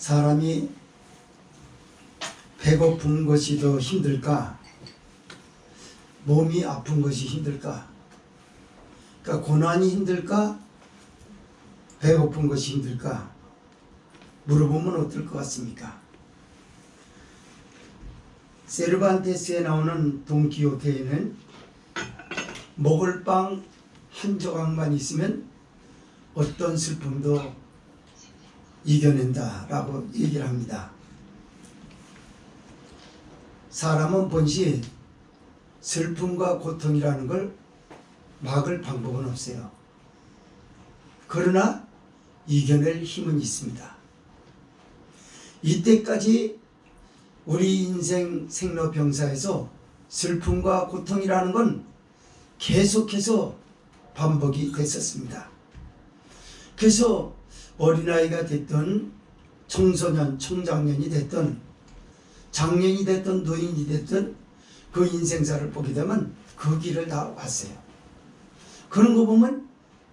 사람이 배고픈 것이 더 힘들까? 몸이 아픈 것이 힘들까? 그러니까 고난이 힘들까? 배고픈 것이 힘들까? 물어보면 어떨 것 같습니까? 세르반테스에 나오는 돈키호테에는 먹을 빵 한 조각만 있으면 어떤 슬픔도 이겨낸다 라고 얘기를 합니다. 사람은 본시 슬픔과 고통이라는 걸 막을 방법은 없어요. 그러나 이겨낼 힘은 있습니다. 이때까지 우리 인생 생로병사에서 슬픔과 고통이라는 건 계속해서 반복이 됐었습니다. 그래서 어린아이가 됐든 청소년, 청장년이 됐든 장년이 됐든 노인이 됐든 그 인생사를 보게 되면 그 길을 다 왔어요. 그런 거 보면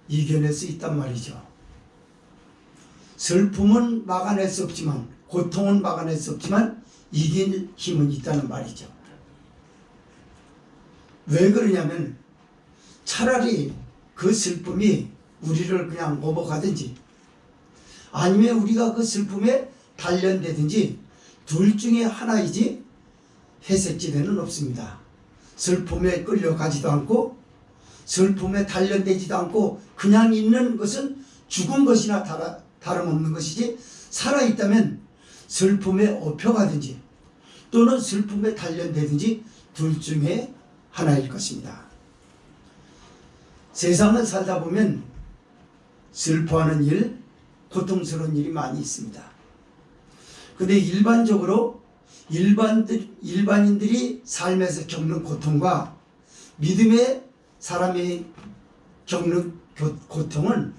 이겨낼 수 있단 말이죠. 슬픔은 막아낼 수 없지만, 고통은 막아낼 수 없지만 이길 힘은 있다는 말이죠. 왜 그러냐면 차라리 그 슬픔이 우리를 그냥 넘어가든지 아니면 우리가 그 슬픔에 단련되든지 둘 중에 하나이지 회색지대는 없습니다. 슬픔에 끌려가지도 않고 슬픔에 단련되지도 않고 그냥 있는 것은 죽은 것이나 다름없는 것이지, 살아있다면 슬픔에 업혀가든지 또는 슬픔에 단련되든지 둘 중에 하나일 것입니다. 세상을 살다 보면 슬퍼하는 일, 고통스러운 일이 많이 있습니다. 근데 일반적으로 일반인들이 삶에서 겪는 고통과 믿음의 사람이 겪는 고통은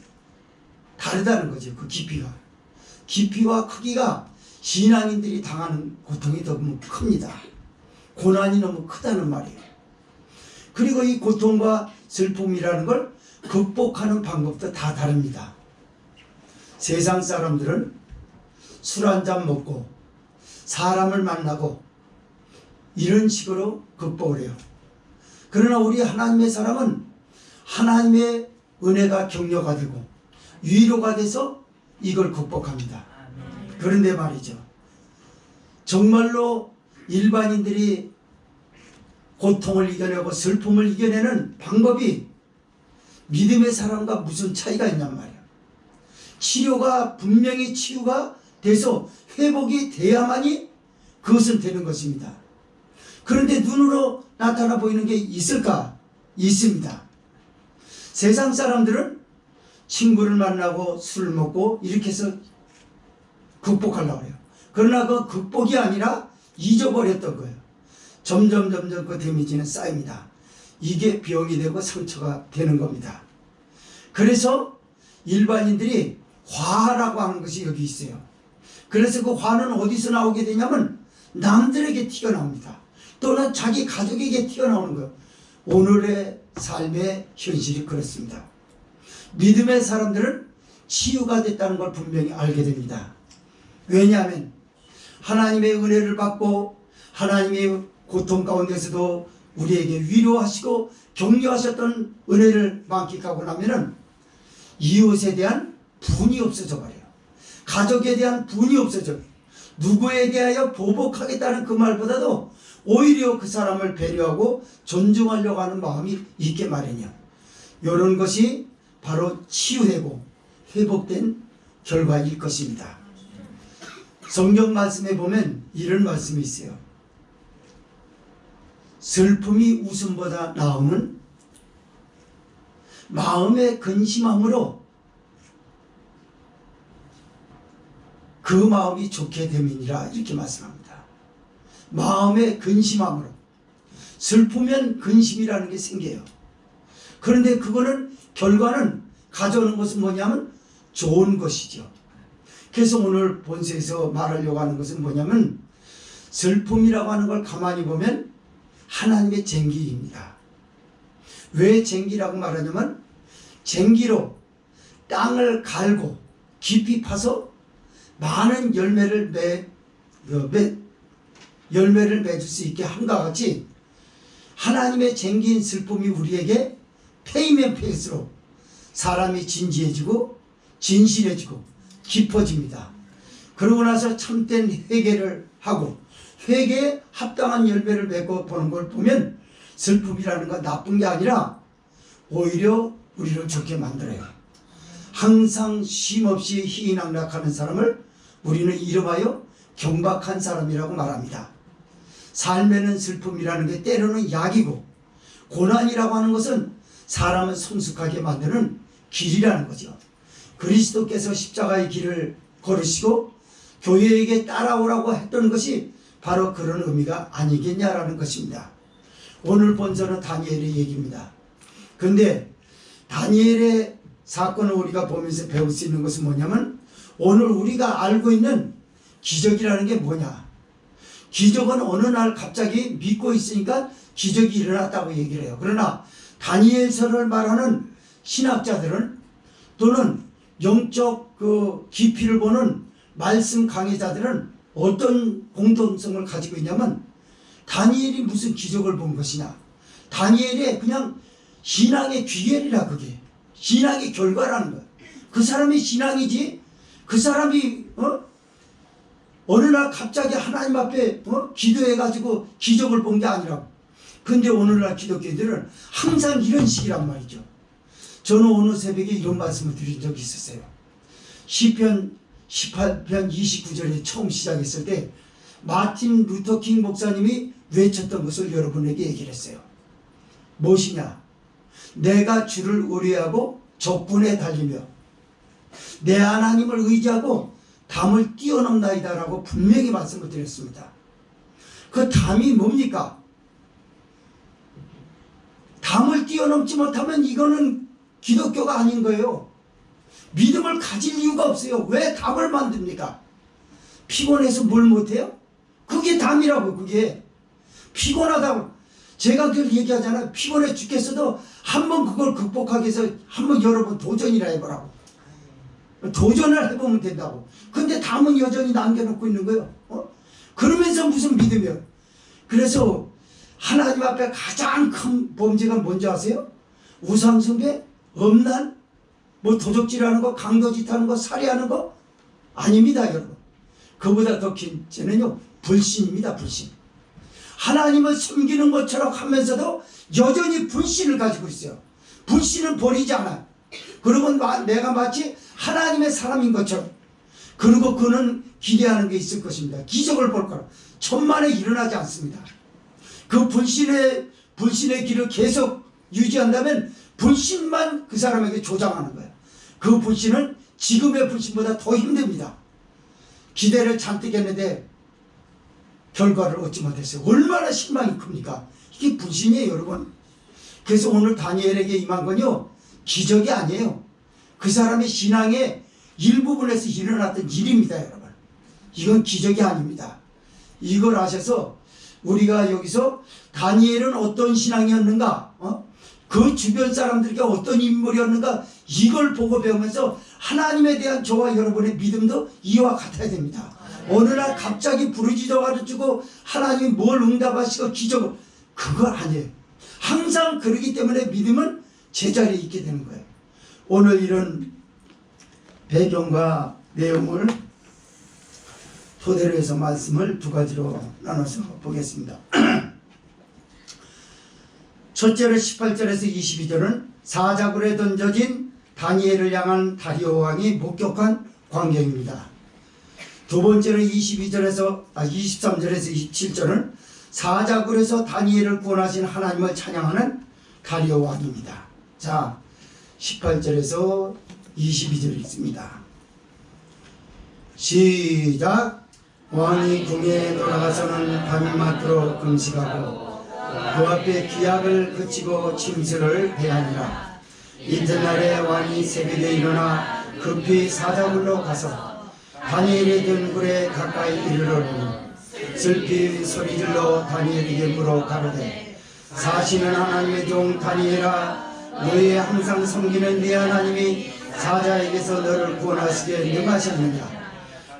다르다는 거죠. 그 깊이와 크기가 신앙인들이 당하는 고통이 너무 큽니다. 고난이 너무 크다는 말이에요. 그리고 이 고통과 슬픔이라는 걸 극복하는 방법도 다 다릅니다. 세상 사람들은 술 한잔 먹고 사람을 만나고 이런 식으로 극복을 해요. 그러나 우리 하나님의 사람은 하나님의 은혜가 격려가 되고 위로가 돼서 이걸 극복합니다. 그런데 말이죠, 정말로 일반인들이 고통을 이겨내고 슬픔을 이겨내는 방법이 믿음의 사람과 무슨 차이가 있냔 말이에요. 치료가 분명히 치유가 돼서 회복이 돼야만이 그것은 되는 것입니다. 그런데 눈으로 나타나 보이는 게 있을까? 있습니다. 세상 사람들은 친구를 만나고 술을 먹고 이렇게 해서 극복하려고 해요. 그러나 그 극복이 아니라 잊어버렸던 거예요. 점점 그 데미지는 쌓입니다. 이게 병이 되고 상처가 되는 겁니다. 그래서 일반인들이 화라고 하는 것이 여기 있어요. 그래서 그 화는 어디서 나오게 되냐면 남들에게 튀어나옵니다. 또는 자기 가족에게 튀어나오는 거예요. 오늘의 삶의 현실이 그렇습니다. 믿음의 사람들은 치유가 됐다는 걸 분명히 알게 됩니다. 왜냐하면 하나님의 은혜를 받고 하나님의 고통 가운데서도 우리에게 위로하시고 격려하셨던 은혜를 만끽하고 나면은 이웃에 대한 분이 없어져 버려요. 가족에 대한 분이 없어져요. 누구에 대하여 보복하겠다는 그 말보다도 오히려 그 사람을 배려하고 존중하려고 하는 마음이 있게 마련이야. 이런 것이 바로 치유되고 회복된 결과일 것입니다. 성경 말씀에 보면 이런 말씀이 있어요. 슬픔이 웃음보다 나음은 마음의 근심함으로 그 마음이 좋게 됨이니라, 이렇게 말씀합니다. 마음의 근심함으로. 슬프면 근심이라는 게 생겨요. 그런데 그거는 결과는 가져오는 것은 뭐냐면 좋은 것이죠. 그래서 오늘 본서에서 말하려고 하는 것은 뭐냐면 슬픔이라고 하는 걸 가만히 보면 하나님의 쟁기입니다. 왜 쟁기라고 말하냐면 쟁기로 땅을 갈고 깊이 파서 많은 열매를 맺을 수 있게 한과 같이 하나님의 쟁긴 슬픔이 우리에게 페이면 페일수록 사람이 진지해지고 진실해지고 깊어집니다. 그러고 나서 참된 회개를 하고 회개에 합당한 열매를 맺고 보는 걸 보면 슬픔이라는 건 나쁜 게 아니라 오히려 우리를 좋게 만들어요. 항상 쉼없이 희희낙락하는 사람을 우리는 이름하여 경박한 사람이라고 말합니다. 삶에는 슬픔이라는 게 때로는 약이고 고난이라고 하는 것은 사람을 성숙하게 만드는 길이라는 거죠. 그리스도께서 십자가의 길을 걸으시고 교회에게 따라오라고 했던 것이 바로 그런 의미가 아니겠냐라는 것입니다. 오늘 본서는 다니엘의 얘기입니다. 근데 다니엘의 사건을 우리가 보면서 배울 수 있는 것은 뭐냐면 오늘 우리가 알고 있는 기적이라는 게 뭐냐. 기적은 어느 날 갑자기 믿고 있으니까 기적이 일어났다고 얘기를 해요. 그러나 다니엘서를 말하는 신학자들은 또는 영적 깊이를 보는 말씀 강의자들은 어떤 공통성을 가지고 있냐면 다니엘이 무슨 기적을 본 것이냐. 다니엘의 그냥 신앙의 귀결이라 그게. 신앙의 결과라는 거야. 그 사람이 신앙이지 그 사람이 어느 날 갑자기 하나님 앞에 기도해가지고 기적을 본 게 아니라고. 근데 오늘날 기독교인들은 항상 이런 식이란 말이죠. 저는 오늘 새벽에 이런 말씀을 드린 적이 있었어요. 시편 18편 29절에 처음 시작했을 때 마틴 루터 킹 목사님이 외쳤던 것을 여러분에게 얘기를 했어요. 무엇이냐? 내가 주를 의뢰하고 적군에 달리며 내 하나님을 의지하고 담을 뛰어넘나이다 라고 분명히 말씀을 드렸습니다. 그 담이 뭡니까? 담을 뛰어넘지 못하면 이거는 기독교가 아닌 거예요. 믿음을 가질 이유가 없어요. 왜 담을 만듭니까? 피곤해서 뭘 못해요? 그게 담이라고. 그게 피곤하다고. 제가 그걸 얘기하잖아요. 피곤해 죽겠어도 한번 그걸 극복하기 위해서 한번 여러분 도전이라 해보라고. 도전을 해보면 된다고. 근데 담은 여전히 남겨놓고 있는 거예요. 그러면서 무슨 믿음이에요? 그래서 하나님 앞에 가장 큰 범죄가 뭔지 아세요? 우상숭배, 음란, 뭐 도적질하는 거, 강도짓하는 거, 살해하는 거 아닙니다, 여러분. 그보다 더 긴 죄는요, 불신입니다, 불신. 하나님을 섬기는 것처럼 하면서도 여전히 불신을 가지고 있어요. 불신은 버리지 않아요. 그리고 내가 마치 하나님의 사람인 것처럼. 그리고 그는 기대하는 게 있을 것입니다. 기적을 볼 거라. 천만에 일어나지 않습니다. 그 불신의 길을 계속 유지한다면 불신만 그 사람에게 조장하는 거예요. 그 불신은 지금의 불신보다 더 힘듭니다. 기대를 잔뜩 했는데 결과를 얻지 못했어요. 얼마나 실망이 큽니까? 이게 불신이에요, 여러분. 그래서 오늘 다니엘에게 임한 건요, 기적이 아니에요. 그 사람의 신앙의 일부분에서 일어났던 일입니다, 여러분. 이건 기적이 아닙니다. 이걸 아셔서 우리가 여기서 다니엘은 어떤 신앙이었는가, 그 주변 사람들에게 어떤 인물이었는가, 이걸 보고 배우면서 하나님에 대한 저와 여러분의 믿음도 이와 같아야 됩니다. 어느 날 갑자기 부르짖어 가지고 하나님이 뭘 응답하시고 기적을, 그거 아니에요. 항상 그러기 때문에 믿음은 제자리에 있게 되는 거예요. 오늘 이런 배경과 내용을 토대로 해서 말씀을 두 가지로 나눠서 보겠습니다. 첫째로 18절에서 22절은 사자굴에 던져진 다니엘을 향한 다리오 왕이 목격한 광경입니다. 두 번째로 23절에서 27절은 사자굴에서 다니엘을 구원하신 하나님을 찬양하는 다리오 왕입니다. 자, 18절에서 22절이 있습니다. 시작. 왕이 궁에 돌아가서는 밤이 맞도록 금식하고 그 앞에 기약을 그치고 침수를 배하니라. 이튿날에 왕이 새벽에 일어나 급히 사자굴로 가서 다니엘의 등굴에 가까이 이르러니 슬피 소리질러 다니엘에게 물어 가로되, 사시는 하나님의 종 다니엘아, 너희 항상 섬기는 네 하나님이 사자에게서 너를 구원하시게 능하셨느냐.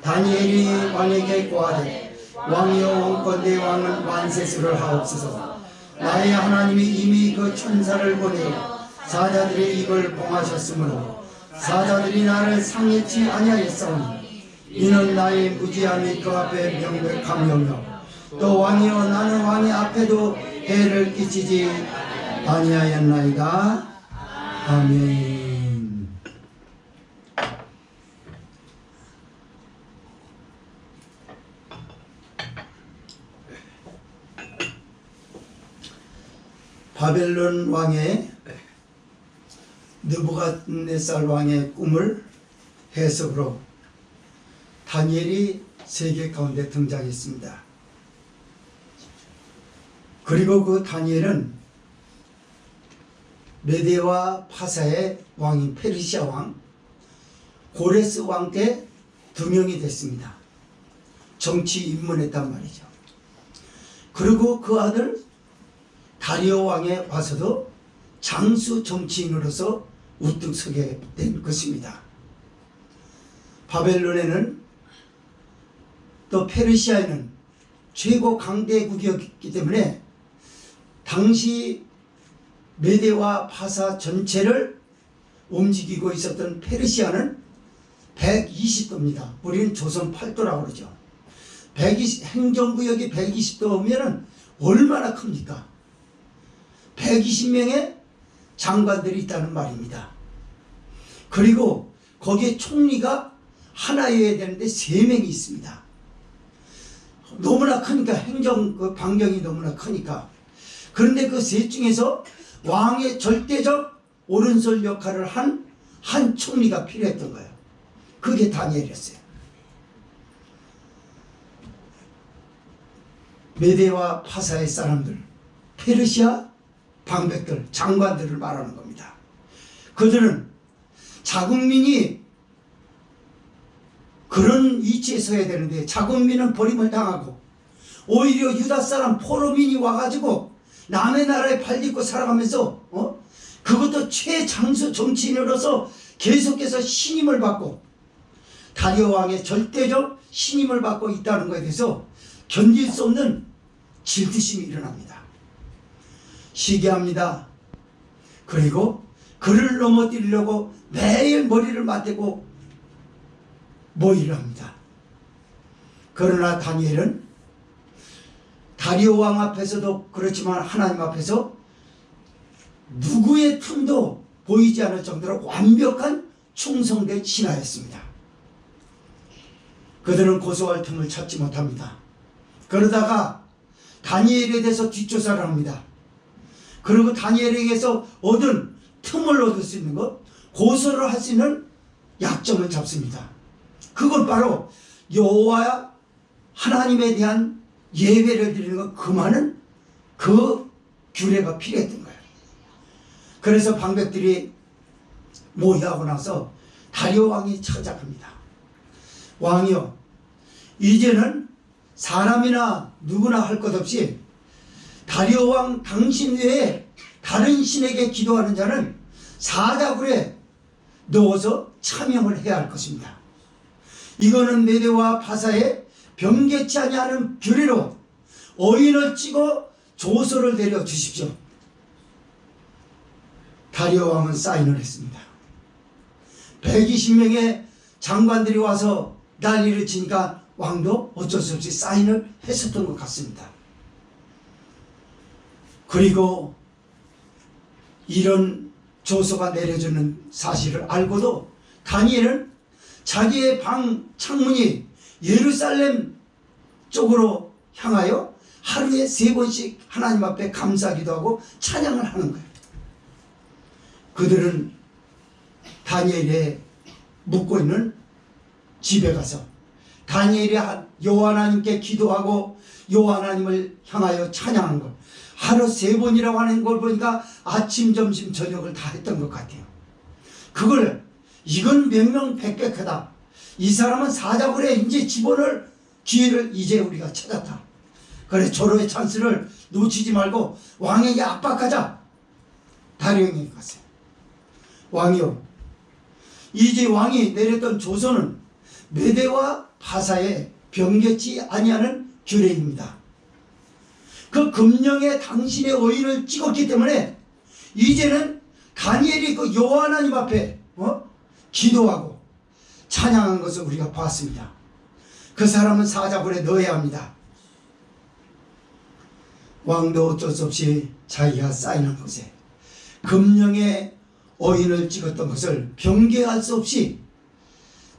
다니엘이 왕에게 고하되 왕이여 원건대 왕은 만세수를 하옵소서. 나의 하나님이 이미 그 천사를 보내어 사자들의 입을 봉하셨으므로 사자들이 나를 상해치 아니하였사오니 이는 나의 무지함이 그 앞에 명백함이오며 또 왕이여 나는 왕의 앞에도 해를 끼치지 아니하였나이다. 아멘. 바벨론 왕의 느부갓네살 왕의 꿈을 해석으로 다니엘이 세계 가운데 등장했습니다. 그리고 그 다니엘은 메데와 파사의 왕인 페르시아 왕 고레스 왕 때 등용이 됐습니다. 정치 입문했단 말이죠. 그리고 그 아들 다리오 왕에 와서도 장수 정치인으로서 우뚝 서게 된 것입니다. 바벨론에는 또 페르시아에는 최고 강대국이었기 때문에 당시 메데와 파사 전체를 움직이고 있었던 페르시아는 120도입니다. 우리는 조선 8도라고 그러죠. 행정구역이 120도면 얼마나 큽니까? 120명의 장관들이 있다는 말입니다. 그리고 거기에 총리가 하나여야 되는데 3명이 있습니다. 너무나 크니까 행정 그 반경이 너무나 크니까. 그런데 그 셋 중에서 왕의 절대적 오른손 역할을 한 총리가 필요했던 거예요. 그게 다니엘이었어요. 메데와 파사의 사람들, 페르시아 방백들, 장관들을 말하는 겁니다. 그들은 자국민이 그런 위치에 서야 되는데 자국민은 버림을 당하고 오히려 유다 사람 포로민이 와가지고 남의 나라에 발딛고 살아가면서 그것도 최장수 정치인으로서 계속해서 신임을 받고 다리오 왕의 절대적 신임을 받고 있다는 것에 대해서 견딜 수 없는 질투심이 일어납니다. 시기합니다. 그리고 그를 넘어뜨리려고 매일 머리를 맞대고 모의를 합니다. 그러나 다니엘은 다리오 왕 앞에서도 그렇지만 하나님 앞에서 누구의 틈도 보이지 않을 정도로 완벽한 충성된 신하였습니다. 그들은 고소할 틈을 찾지 못합니다. 그러다가 다니엘에 대해서 뒷조사를 합니다. 그리고 다니엘에게서 얻은 틈을 얻을 수 있는 것, 고소를 할 수 있는 약점을 잡습니다. 그건 바로 여호와 하나님에 대한 예배를 드리는 것, 그 많은 그 규례가 필요했던 거예요. 그래서 방백들이 모의하고 나서 다리오 왕이 찾아갑니다. 왕이여, 이제는 사람이나 누구나 할 것 없이 다리오 왕 당신 외에 다른 신에게 기도하는 자는 사자굴에 넣어서 차명을 해야 할 것입니다. 이거는 메데와 파사에 변개치 아니하는 규례로 어인을 찍어 조서를 내려 주십시오. 다리오 왕은 사인을 했습니다. 120명의 장관들이 와서 난리를 치니까 왕도 어쩔 수 없이 사인을 했었던 것 같습니다. 그리고 이런 조서가 내려주는 사실을 알고도 다니엘은 자기의 방 창문이 예루살렘 쪽으로 향하여 하루에 3번씩 하나님 앞에 감사기도 하고 찬양을 하는 거예요. 그들은 다니엘의 묵고 있는 집에 가서 다니엘이 여호와 하나님께 기도하고 여호와 하나님을 향하여 찬양한 것, 하루 3번이라고 하는 걸 보니까 아침, 점심, 저녁을 다 했던 것 같아요. 그걸 이건 명명백백하다. 이 사람은 사자굴에 이제 집어넣을 기회를 이제 우리가 찾았다. 그래, 절호의 찬스를 놓치지 말고 왕에게 압박하자. 다리오에게 갔어요. 왕이요, 이제 왕이 내렸던 조서는 메데와 파사에 변개치 아니하는 규례입니다. 그 금령에 당신의 의인을 찍었기 때문에 이제는 다니엘이 그 여호와 하나님 앞에 기도하고 찬양한 것을 우리가 봤습니다. 그 사람은 사자굴에 넣어야 합니다. 왕도 어쩔 수 없이 자기가 사인한 것에 금령의 어인을 찍었던 것을 변개할 수 없이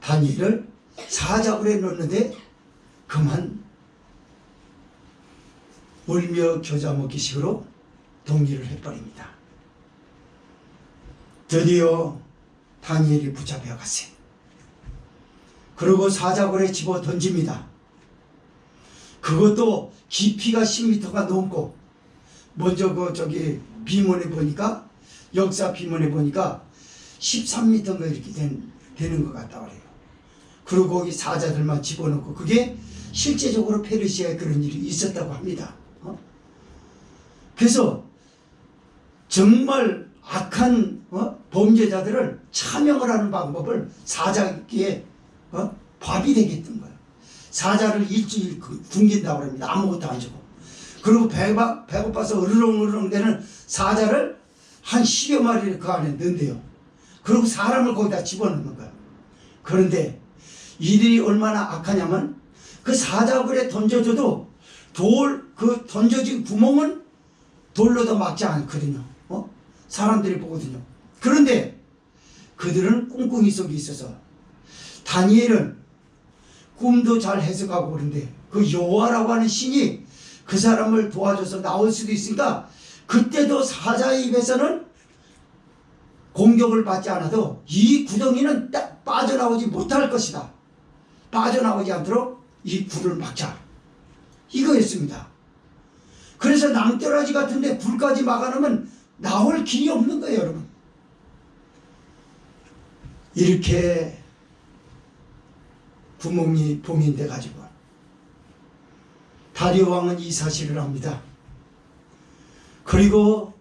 다니엘을 사자굴에 넣는데 그만 울며 겨자 먹기 식으로 동의를 해버립니다. 드디어 다니엘이 붙잡혀 갔어요. 그리고 사자굴에 집어 던집니다. 그것도 깊이가 10m가 넘고, 먼저 비문에 보니까, 역사 비문에 보니까 13m인가 이렇게 되는 것 같다 그래요. 그리고 거기 사자들만 집어넣고, 그게 실제적으로 페르시아에 그런 일이 있었다고 합니다. 그래서 정말 악한 범죄자들을 차명을 하는 방법을 사자기에 밥이 되겠던 거예요. 사자를 일주일 굶긴다고 합니다. 아무것도 안 주고. 그리고 배고파서 으르렁으르렁 되는 사자를 한 10여 마리를 그 안에 넣는데요. 그리고 사람을 거기다 집어넣는 거예요. 그런데 이들이 얼마나 악하냐면 그 사자굴에 던져줘도 그 던져진 구멍은 돌로도 막지 않거든요. 사람들이 보거든요. 그런데 그들은 꿍꿍이 속에 있어서 다니엘은 꿈도 잘 해석하고 그런데 그 여호와라고 하는 신이 그 사람을 도와줘서 나올 수도 있으니까 그때도 사자의 입에서는 공격을 받지 않아도 이 구덩이는 딱 빠져나오지 못할 것이다. 빠져나오지 않도록 이 굴을 막자. 이거였습니다. 그래서 낭떠러지 같은데 굴까지 막아놓으면 나올 길이 없는 거예요, 여러분. 이렇게 구멍이 봉인돼 가지고 다리오 왕은 이 사실을 압니다. 그리고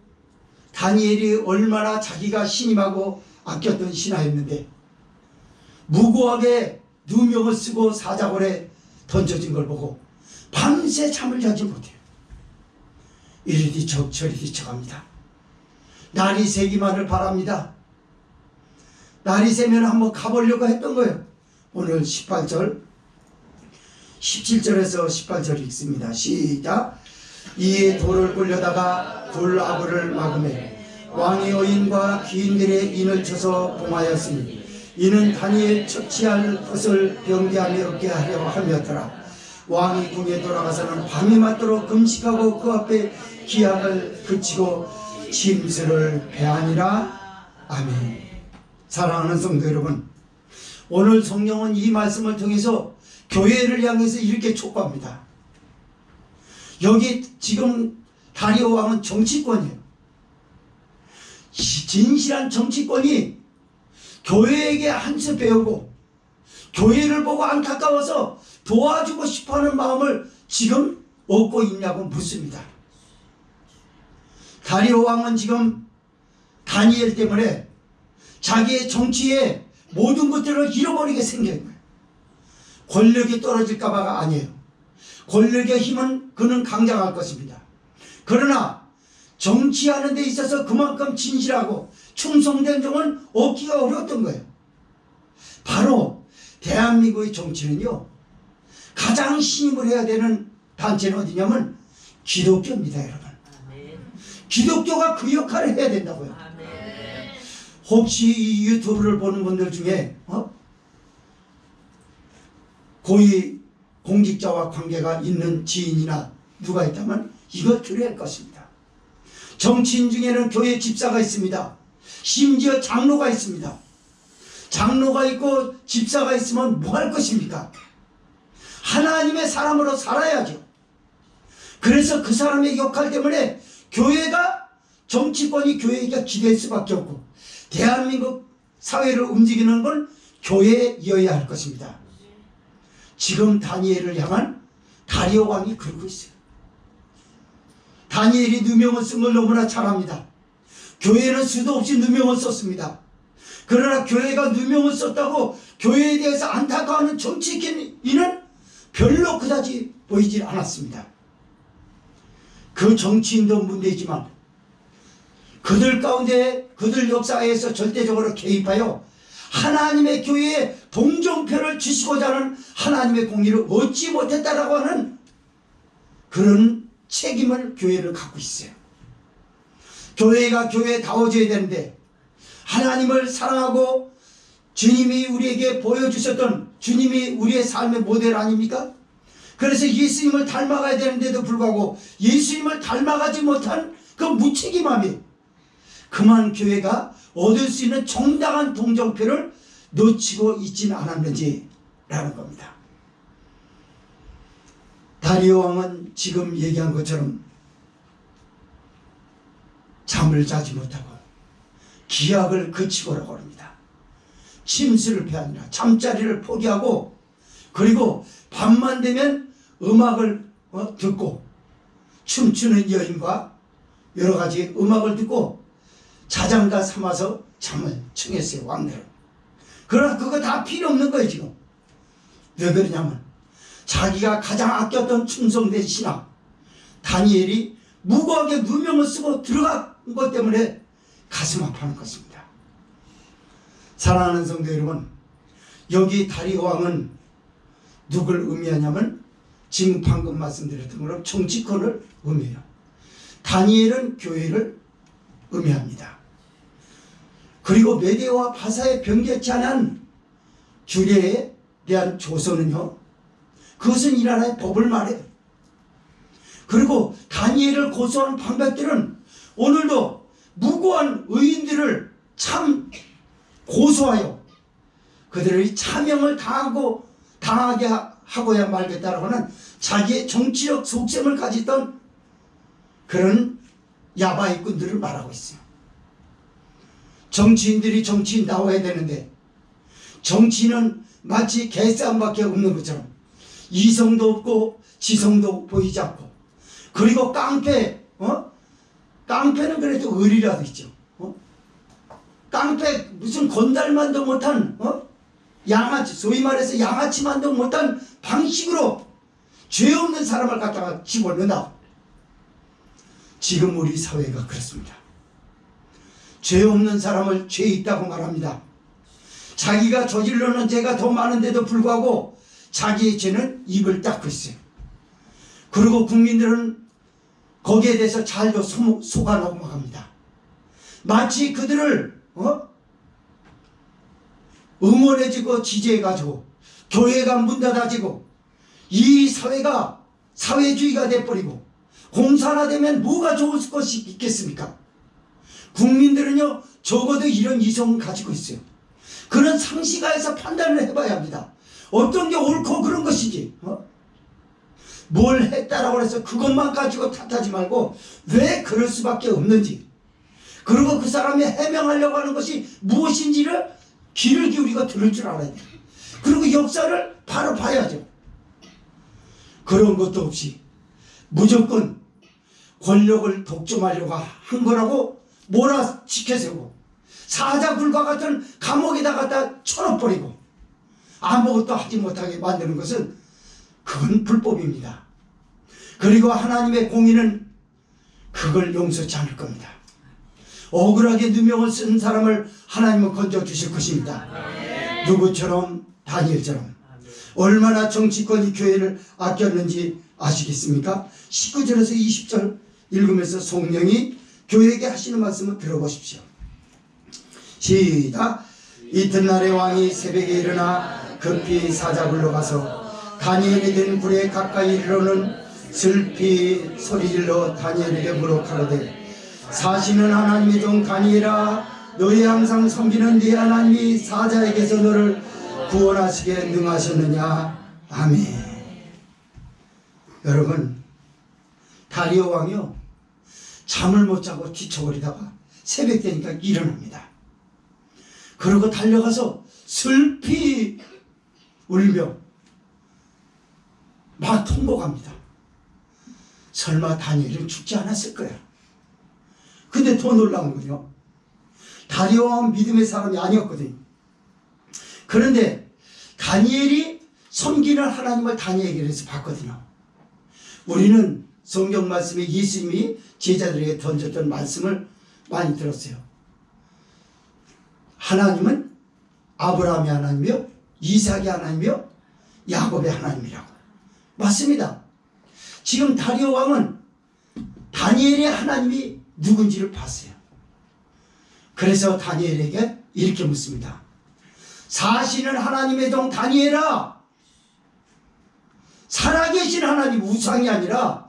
다니엘이 얼마나 자기가 신임하고 아꼈던 신하였는데 무고하게 누명을 쓰고 사자굴에 던져진 걸 보고 밤새 잠을 자지 못해요. 이리 뒤척 저리 뒤척합니다. 날이 새기만을 바랍니다. 날이 새면 한번 가보려고 했던 거예요. 오늘 18절 17절에서 18절 읽습니다. 시작. 이에 돌을 굴려다가 굴 아구를 막음에 왕의 여인과 귀인들의 인을 쳐서 봉하였으니 이는 다니엘 처치할 것을 병기하며 얻게 하려 함이었더라. 왕이 궁에 돌아가서는 밤이 맞도록 금식하고 그 앞에 기약을 그치고 침수를 배하니라. 아멘. 사랑하는 성도 여러분, 오늘 성령은 이 말씀을 통해서 교회를 향해서 이렇게 촉구합니다. 여기 지금 다리오 왕은 정치권이에요. 진실한 정치권이 교회에게 한 수 배우고 교회를 보고 안타까워서 도와주고 싶어하는 마음을 지금 얻고 있냐고 묻습니다. 다리오 왕은 지금 다니엘 때문에 자기의 정치의 모든 것들을 잃어버리게 생긴 거예요. 권력이 떨어질까봐가 아니에요. 권력의 힘은 그는 강장할 것입니다. 그러나 정치하는 데 있어서 그만큼 진실하고 충성된 종은 얻기가 어려웠던 거예요. 바로 대한민국의 정치는요, 가장 신임을 해야 되는 단체는 어디냐면 기독교입니다, 여러분. 기독교가 그 역할을 해야 된다고요. 혹시 이 유튜브를 보는 분들 중에 고위 공직자와 관계가 있는 지인이나 누가 있다면 이걸 들어야 할 것입니다. 정치인 중에는 교회 집사가 있습니다. 심지어 장로가 있습니다. 장로가 있고 집사가 있으면 뭐 할 것입니까? 하나님의 사람으로 살아야죠. 그래서 그 사람의 역할 때문에 교회가, 정치권이 교회에게 기댈 수밖에 없고 대한민국 사회를 움직이는 건 교회여야 할 것입니다. 지금 다니엘을 향한 다리오 왕이 그러고 있어요. 다니엘이 누명을 쓴 걸 너무나 잘 압니다. 교회는 수도 없이 누명을 썼습니다. 그러나 교회가 누명을 썼다고 교회에 대해서 안타까워하는 정치인은 별로 그다지 보이질 않았습니다. 그 정치인도 문제이지만 그들 가운데 그들 역사에서 절대적으로 개입하여 하나님의 교회에 동정표를 주시고자 하는 하나님의 공의를 얻지 못했다라고 하는 그런 책임을 교회를 갖고 있어요. 교회가 교회다워져야 되는데 하나님을 사랑하고 주님이 우리에게 보여주셨던 주님이 우리의 삶의 모델 아닙니까? 그래서 예수님을 닮아가야 되는데도 불구하고 예수님을 닮아가지 못한 그 무책임함이 그만 교회가 얻을 수 있는 정당한 동정표를 놓치고 있지는 않았는지라는 겁니다. 다리오 왕은 지금 얘기한 것처럼 잠을 자지 못하고 기약을 그치고라고 합니다. 침수를 패하니라 잠자리를 포기하고 그리고 밤만 되면 음악을 듣고 춤추는 여인과 여러 가지 음악을 듣고 자장가 삼아서 잠을 청했어요. 왕들은. 그러나 그거 다 필요 없는 거예요. 지금 왜 그러냐면 자기가 가장 아꼈던 충성된 신하 다니엘이 무고하게 누명을 쓰고 들어간 것 때문에 가슴 아파하는 것입니다. 사랑하는 성도 여러분, 여기 다리오 왕은 누굴 의미하냐면 지금 방금 말씀드렸던 것처럼 정치권을 의미해요. 다니엘은 교회를 의미합니다. 그리고 메대와 바사에 변개치 않은 규례에 대한 조서는요, 그것은 이 나라의 법을 말해요. 그리고 다니엘을 고소하는 방백들은 오늘도 무고한 의인들을 참 고소하여 그들의 차명을 당하게 하고야 말겠다라고 하는 자기의 정치적 속셈을 가지던 그런 야바이꾼들을 말하고 있어요. 정치인들이 정치인 나와야 되는데 정치인은 마치 개싸움밖에 없는 것처럼 이성도 없고 지성도 보이지 않고 그리고 깡패는 그래도 의리라도 있죠. 깡패 무슨 건달만도 못한 양아치 소위 말해서 양아치만도 못한 방식으로 죄 없는 사람을 갖다가 집어넣는다. 지금 우리 사회가 그렇습니다. 죄 없는 사람을 죄 있다고 말합니다. 자기가 저질러놓은 죄가 더 많은데도 불구하고 자기의 죄는 입을 닫고 있어요. 그리고 국민들은 거기에 대해서 잘도 속아 넘어갑니다. 마치 그들을 응원해주고 지지해가지고 교회가 문 닫아지고 이 사회가 사회주의가 돼버리고 공산화되면 뭐가 좋을 것이 있겠습니까? 국민들은요 적어도 이런 이성을 가지고 있어요. 그런 상식하에서 판단을 해봐야 합니다. 어떤 게 옳고 그런 것이지 뭘 했다라고 해서 그것만 가지고 탓하지 말고 왜 그럴 수밖에 없는지 그리고 그 사람이 해명하려고 하는 것이 무엇인지를 귀를 기울이고 들을 줄 알아야 돼요. 그리고 역사를 바로 봐야죠. 그런 것도 없이 무조건 권력을 독점하려고 한 거라고 몰아치켜세우고 사자굴과 같은 감옥에다 갖다 쳐넣어버리고 아무것도 하지 못하게 만드는 것은 그건 불법입니다. 그리고 하나님의 공의는 그걸 용서치 않을 겁니다. 억울하게 누명을 쓴 사람을 하나님은 건져주실 것입니다. 누구처럼? 다니엘처럼. 얼마나 정치권이 교회를 아꼈는지 아시겠습니까? 19절에서 20절 읽으면서 성령이 교회에게 하시는 말씀을 들어보십시오. 시작. 이튿날에 왕이 새벽에 일어나 급히 사자굴로 가서 다니엘이 된 굴에 가까이 이르러는 슬피 소리질러 다니엘에게 물어 가로되 사시는 하나님의 종 다니엘아 너희 항상 섬기는 네 하나님이 사자에게서 너를 구원하시게 능하셨느냐. 아멘. 여러분 다리오 왕이요 잠을 못 자고 뒤척거리다가 새벽 되니까 일어납니다. 그리고 달려가서 슬피 울며 막 통곡합니다. 설마 다니엘은 죽지 않았을 거야. 근데 더 놀라운 건요 다리오 왕은 믿음의 사람이 아니었거든요. 그런데 다니엘이 섬기는 하나님을 다니엘에게서 봤거든요. 우리는 성경 말씀에 예수님이 제자들에게 던졌던 말씀을 많이 들었어요. 하나님은 아브라함의 하나님이요, 이삭의 하나님이요, 야곱의 하나님이라고. 맞습니다. 지금 다리오 왕은 다니엘의 하나님이 누군지를 봤어요. 그래서 다니엘에게 이렇게 묻습니다. 사시는 하나님의 종 다니엘아, 살아계신 하나님, 우상이 아니라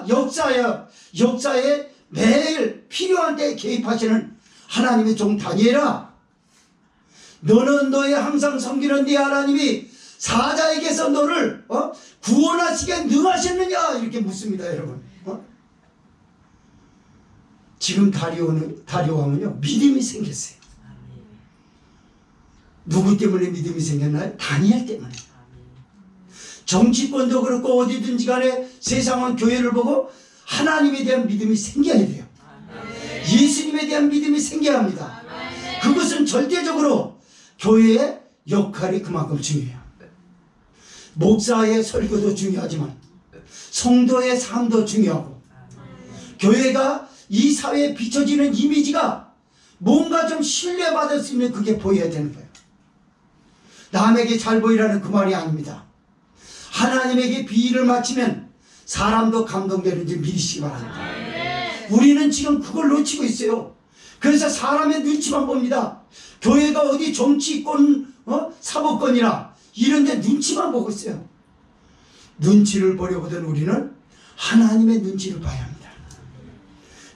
역사에 매일 필요한 때 개입하시는 하나님의 종 다니엘아, 너는 너의 항상 섬기는 네 하나님이 사자에게서 너를 구원하시게 능하셨느냐, 이렇게 묻습니다. 여러분. 지금 다리오 왕은요, 믿음이 생겼어요. 누구 때문에 믿음이 생겼나요? 다니엘 때문에. 정치권도 그렇고 어디든지 간에 세상은 교회를 보고 하나님에 대한 믿음이 생겨야 돼요. 예수님에 대한 믿음이 생겨야 합니다. 그것은 절대적으로 교회의 역할이 그만큼 중요해요. 목사의 설교도 중요하지만 성도의 삶도 중요하고, 교회가 이 사회에 비춰지는 이미지가 뭔가 좀 신뢰받을 수 있는, 그게 보여야 되는 거예요. 남에게 잘 보이라는 그 말이 아닙니다. 하나님에게 비위를 맞추면 사람도 감동되는지 믿으시기 바랍니다. 우리는 지금 그걸 놓치고 있어요. 그래서 사람의 눈치만 봅니다. 교회가 어디 정치권, 사법권이나 이런 데 눈치만 보고 있어요. 눈치를 보려거든 우리는 하나님의 눈치를 봐야 합니다.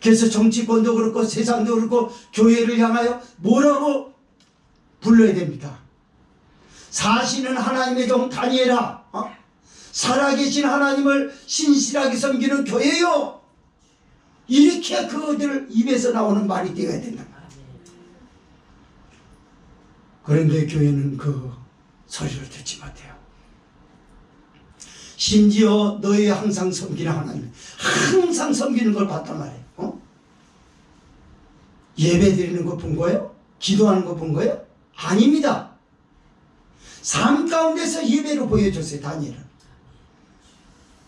그래서 정치권도 그렇고 세상도 그렇고 교회를 향하여 뭐라고 불러야 됩니까? 사시는 하나님의 종 다니엘아, 살아계신 하나님을 신실하게 섬기는 교회요, 이렇게 그들 입에서 나오는 말이 되어야 된다. 그런데 교회는 그 소리를 듣지 못해요. 심지어 너희 항상 섬기는 하나님, 항상 섬기는 걸 봤단 말이에요. 예배 드리는 거 본 거예요? 기도하는 거 본 거예요? 아닙니다. 삶 가운데서 예배로 보여줬어요. 다니엘은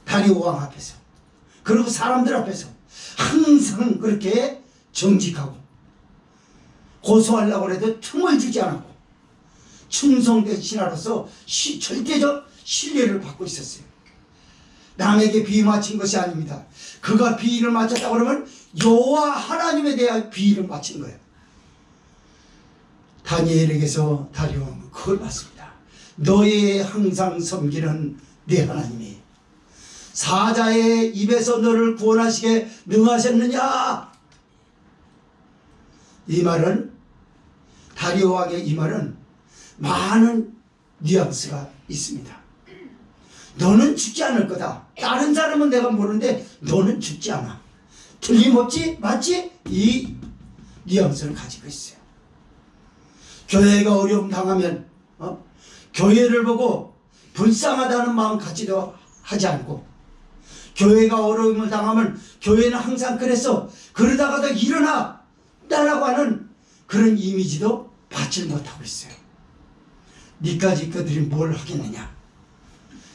다리오 왕 앞에서, 그리고 사람들 앞에서 항상 그렇게 정직하고, 고소하려고 해도 틈을 주지 않았고, 충성된 신하로서 절대적 신뢰를 받고 있었어요. 남에게 비위 맞힌 것이 아닙니다. 그가 비위를 맞췄다고 그러면 여호와 하나님에 대한 비위를 맞힌 거예요. 다니엘에게서 다리오 왕은 그걸 봤습니다. 너의 항상 섬기는 네 하나님이 사자의 입에서 너를 구원하시게 능하셨느냐. 이 말은, 다리오 왕의 이 말은 많은 뉘앙스가 있습니다. 너는 죽지 않을 거다. 다른 사람은 내가 모르는데 너는 죽지 않아. 틀림없지? 맞지? 이 뉘앙스를 가지고 있어요. 교회가 어려움 당하면 교회를 보고 불쌍하다는 마음 갖지도 하지 않고, 교회가 어려움을 당하면 교회는 항상 그랬어, 그러다가도 일어나 라고 하는 그런 이미지도 받지 못하고 있어요. 니까지 그들이 뭘 하겠느냐,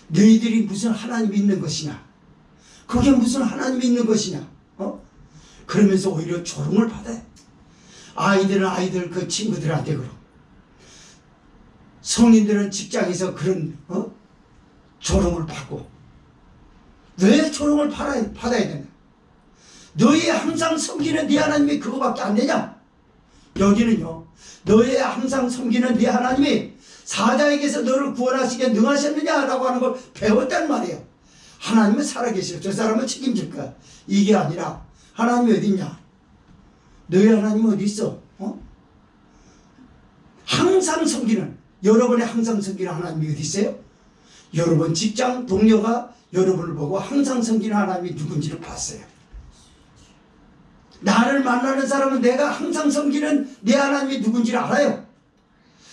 너희들이 무슨 하나님이 있는 것이냐, 그게 무슨 하나님이 있는 것이냐, 그러면서 오히려 조롱을 받아요. 아이들은 아이들 그 친구들한테 그러고, 성인들은 직장에서 그런 조롱을 받고. 왜 조롱을 받아야 되냐? 너희 항상 섬기는 네 하나님이 그거밖에 안 되냐? 여기는요, 너희 항상 섬기는 네 하나님이 사자에게서 너를 구원하시게 능하셨느냐라고 하는 걸 배웠단 말이에요. 하나님은 살아계시고 저 사람을 책임질 거야, 이게 아니라 하나님이 어디 있냐? 너희 하나님은 어디 있어? 항상 섬기는, 여러분의 항상 섬기는 하나님이 어디 있어요? 여러분 직장 동료가 여러분을 보고 항상 섬기는 하나님이 누군지를 봤어요. 나를 만나는 사람은 내가 항상 섬기는 내 하나님이 누군지를 알아요.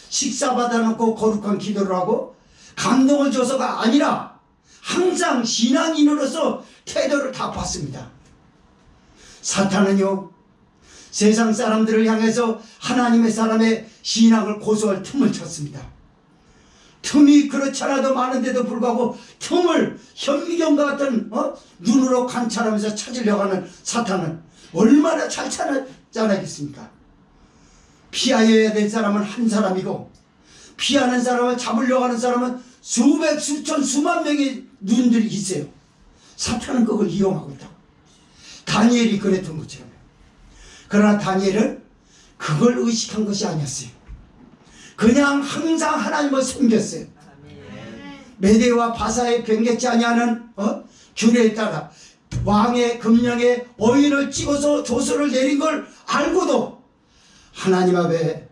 식사 받아놓고 거룩한 기도를 하고 감동을 줘서가 아니라 항상 신앙인으로서 태도를 다 봤습니다. 사탄은요, 세상 사람들을 향해서 하나님의 사람의 신앙을 고소할 틈을 쳤습니다. 틈이 그렇지 않아도 많은데도 불구하고 틈을 현미경과 같은 눈으로 관찰하면서 찾으려고 하는 사탄은 얼마나 잘 찾아내겠습니까? 피하여야 될 사람은 한 사람이고 피하는 사람을 잡으려고 하는 사람은 수백, 수천, 수만 명의 눈들이 있어요. 사탄은 그걸 이용하고 있다고. 다니엘이 그랬던 것처럼. 그러나 다니엘은 그걸 의식한 것이 아니었어요. 그냥 항상 하나님을 섬겼어요. 메대와 바사에 변개치 아니하는 규례에 따라 왕의 금령에 어인을 찍어서 조서를 내린 걸 알고도 하나님 앞에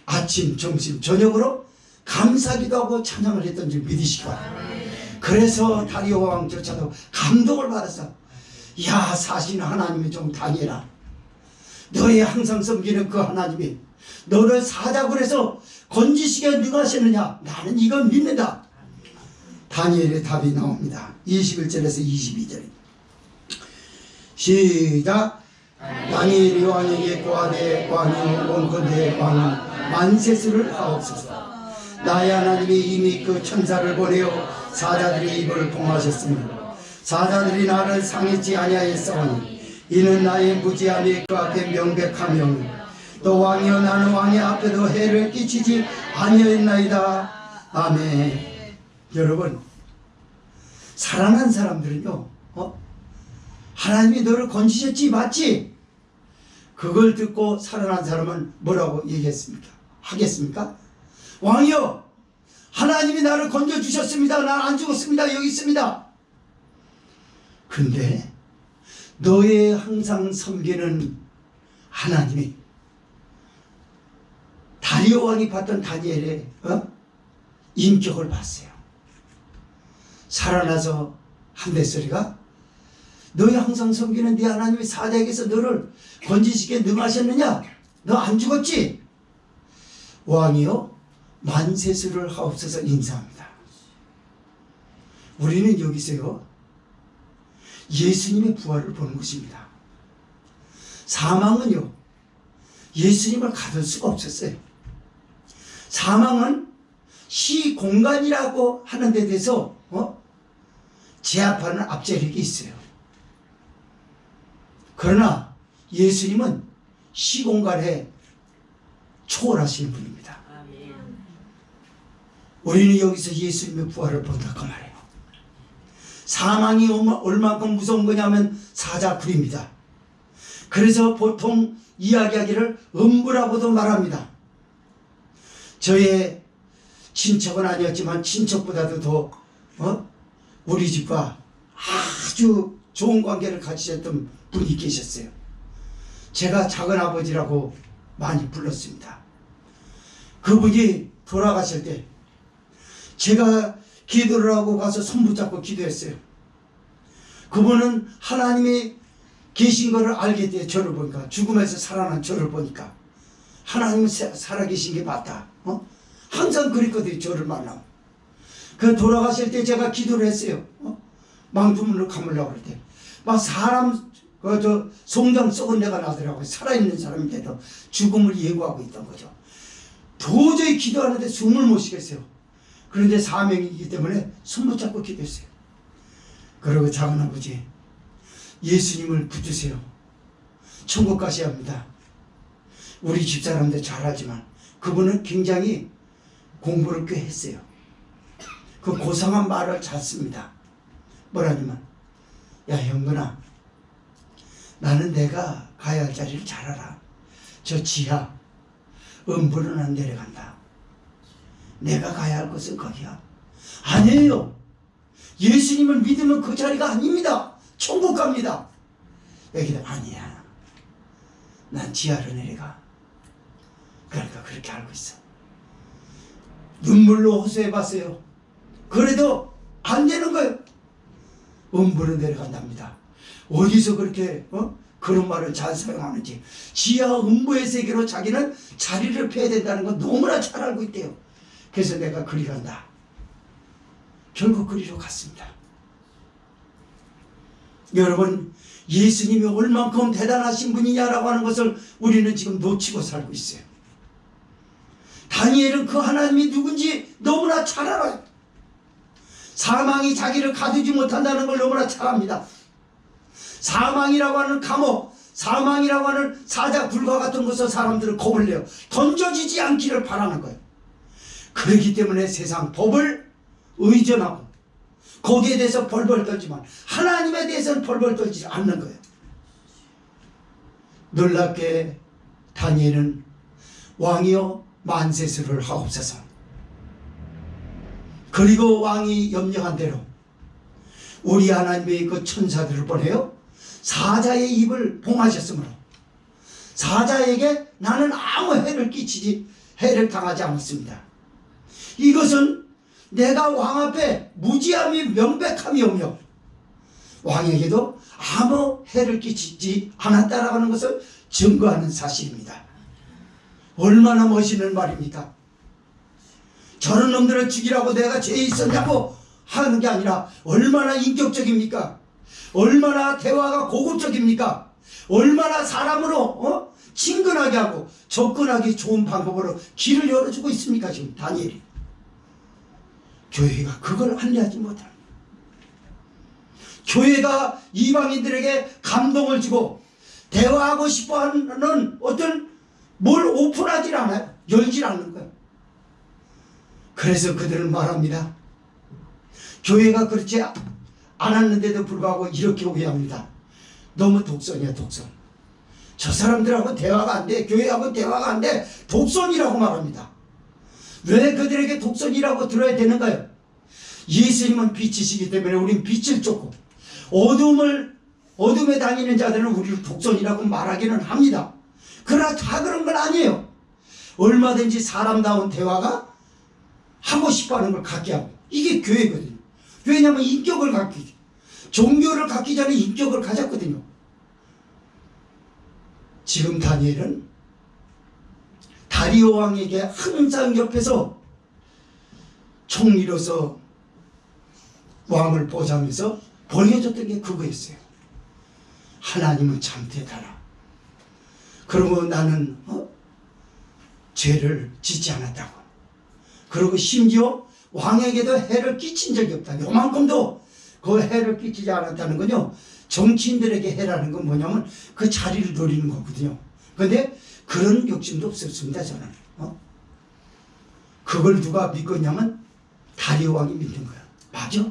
아침, 점심, 저녁으로 감사기도 하고 찬양을 했던 줄 믿으시기 바랍니다. 그래서 다리오 왕조차도 감동을 받았어. 야, 사실 하나님이 좀 다니엘아, 너의 항상 섬기는 그 하나님이 너를 사자굴에서 건지시게 능하시느냐, 나는 이건 믿는다. 다니엘의 답이 나옵니다. 21절에서 22절 시작. 다니엘이 왕에게 고하되 왕이 원컨대 왕은 만세수를 하옵소서. 나의 하나님이 이미 그 천사를 보내어 사자들의 입을 봉하셨으니 사자들이 나를 상했지 아니하였사오니 이는 나의 무지함이 그 앞에 명백하며 또 왕이여 나는 왕의 앞에도 해를 끼치지 아니하였나이다. 아멘. 여러분, 살아난 사람들은요, 하나님이 너를 건지셨지 맞지? 그걸 듣고 살아난 사람은 뭐라고 얘기했습니까? 하겠습니까? 왕이여, 하나님이 나를 건져주셨습니다. 난 안 죽었습니다. 여기 있습니다. 근데 너의 항상 섬기는 하나님이 다리오 왕이 봤던 다니엘의 인격을 봤어요. 살아나서 한 대소리가 너희 항상 섬기는 네 하나님이 사자에게서 너를 건지시게 능하셨느냐? 너 안 죽었지? 왕이요 만세수를 하옵소서 인사합니다. 우리는 여기서요 예수님의 부활을 보는 것입니다. 사망은요 예수님을 가둘 수가 없었어요. 사망은 시공간이라고 하는 데 대해서 제압하는 압제력이 있어요. 그러나 예수님은 시공간에 초월하시는 분입니다. 우리는 여기서 예수님의 부활을 본다 그 말이에요. 사망이 얼마큼 무서운 거냐면 사자굴입니다. 그래서 보통 이야기하기를 음부라고도 말합니다. 저의 친척은 아니었지만 친척보다도 더 우리 집과 아주 좋은 관계를 가지셨던 분이 계셨어요. 제가 작은아버지라고 많이 불렀습니다. 그분이 돌아가실 때 제가 기도를 하고 가서 손 붙잡고 기도했어요. 그분은 하나님이 계신 것을 알게 돼. 저를 보니까, 죽음에서 살아난 저를 보니까 하나님은 살아계신 게 맞다. 항상 그랬거든요. 저를 만나면. 그 돌아가실 때 제가 기도를 했어요. 망두문으로 감으려고 할 때 막 사람 송장 썩은 데가 나더라고요. 살아있는 사람인데도 죽음을 예고하고 있던 거죠. 도저히 기도하는데 숨을 못 쉬겠어요. 그런데 사명이기 때문에 손 붙잡고 기도했어요. 그리고 작은아버지, 예수님을 붙드세요. 천국 가셔야 합니다. 우리 집사람들 잘 알지만 그분은 굉장히 공부를 꽤 했어요. 그 고상한 말을 잘 씁니다. 뭐라냐면, 야 형근아, 나는 내가 가야 할 자리를 잘 알아. 저 지하 음부는 안 내려간다. 내가 가야 할 곳은 거기야. 아니에요. 예수님을 믿으면 그 자리가 아닙니다. 천국 갑니다. 여기다 아니야. 난 지하로 내려가. 그러니까 그렇게 알고 있어. 눈물로 호소해봤어요. 그래도 안 되는 거예요. 음부로 내려간답니다. 어디서 그렇게 그런 말을 잘 사용하는지. 지하 음부의 세계로 자기는 자리를 펴야 된다는 건 너무나 잘 알고 있대요. 그래서 내가 그리 간다. 결국 그리로 갔습니다. 여러분, 예수님이 얼만큼 대단하신 분이냐라고 하는 것을 우리는 지금 놓치고 살고 있어요. 다니엘은 그 하나님이 누군지 너무나 잘 알아요. 사망이 자기를 가두지 못한다는 걸 너무나 잘 압니다. 사망이라고 하는 감옥, 사망이라고 하는 사자 굴과 같은 곳에서 사람들을 겁을 내요. 던져지지 않기를 바라는 거예요. 그렇기 때문에 세상 법을 의존하고 거기에 대해서 벌벌 떨지만 하나님에 대해서는 벌벌 떨지 않는 거예요. 놀랍게 다니엘은 왕이여 만세수를 하옵소서. 그리고 왕이 염려한 대로 우리 하나님의 그 천사들을 보내요 사자의 입을 봉하셨으므로 사자에게 나는 아무 해를 당하지 않았습니다. 이것은 내가 왕 앞에 무지함이 명백함이 오며 왕에게도 아무 해를 끼치지 않았다라는 것을 증거하는 사실입니다. 얼마나 멋있는 말입니까? 저런 놈들을 죽이라고 내가 죄 있었냐고 하는 게 아니라 얼마나 인격적입니까? 얼마나 대화가 고급적입니까? 얼마나 사람으로 친근하게 하고 접근하기 좋은 방법으로 길을 열어주고 있습니까? 지금 다니엘이. 교회가 그걸 안내하지 못합니다. 교회가 이방인들에게 감동을 주고 대화하고 싶어하는 어떤 뭘 오픈하지 않아요. 열지 않는 거예요. 그래서 그들은 말합니다. 교회가 그렇지 않았는데도 불구하고 이렇게 오해합니다. 너무 독선이야 독선. 저 사람들하고 대화가 안 돼. 교회하고 대화가 안 돼. 독선이라고 말합니다. 왜 그들에게 독선이라고 들어야 되는가요? 예수님은 빛이시기 때문에 우린 빛을 쫓고 어둠에 다니는 자들은 우리를 독선이라고 말하기는 합니다. 그러나 다 그런 건 아니에요. 얼마든지 사람다운 대화가 하고 싶어하는 걸 갖게 하고 이게 교회거든요. 왜냐하면 인격을 갖기 종교를 갖기 전에 인격을 가졌거든요. 지금 다니엘은 다리오 왕에게 항상 옆에서 총리로서 왕을 보좌하면서 보여줬던 게 그거였어요. 하나님은 참 대단하다. 그리고 나는 죄를 짓지 않았다고. 그리고 심지어 왕에게도 해를 끼친 적이 없다. 요만큼도 그 해를 끼치지 않았다는 건요. 정치인들에게 해라는 건 뭐냐면 그 자리를 노리는 거거든요. 그런데 그런 욕심도 없었습니다. 저는. 그걸 누가 믿겠냐면 다리오 왕이 믿는 거야. 맞아.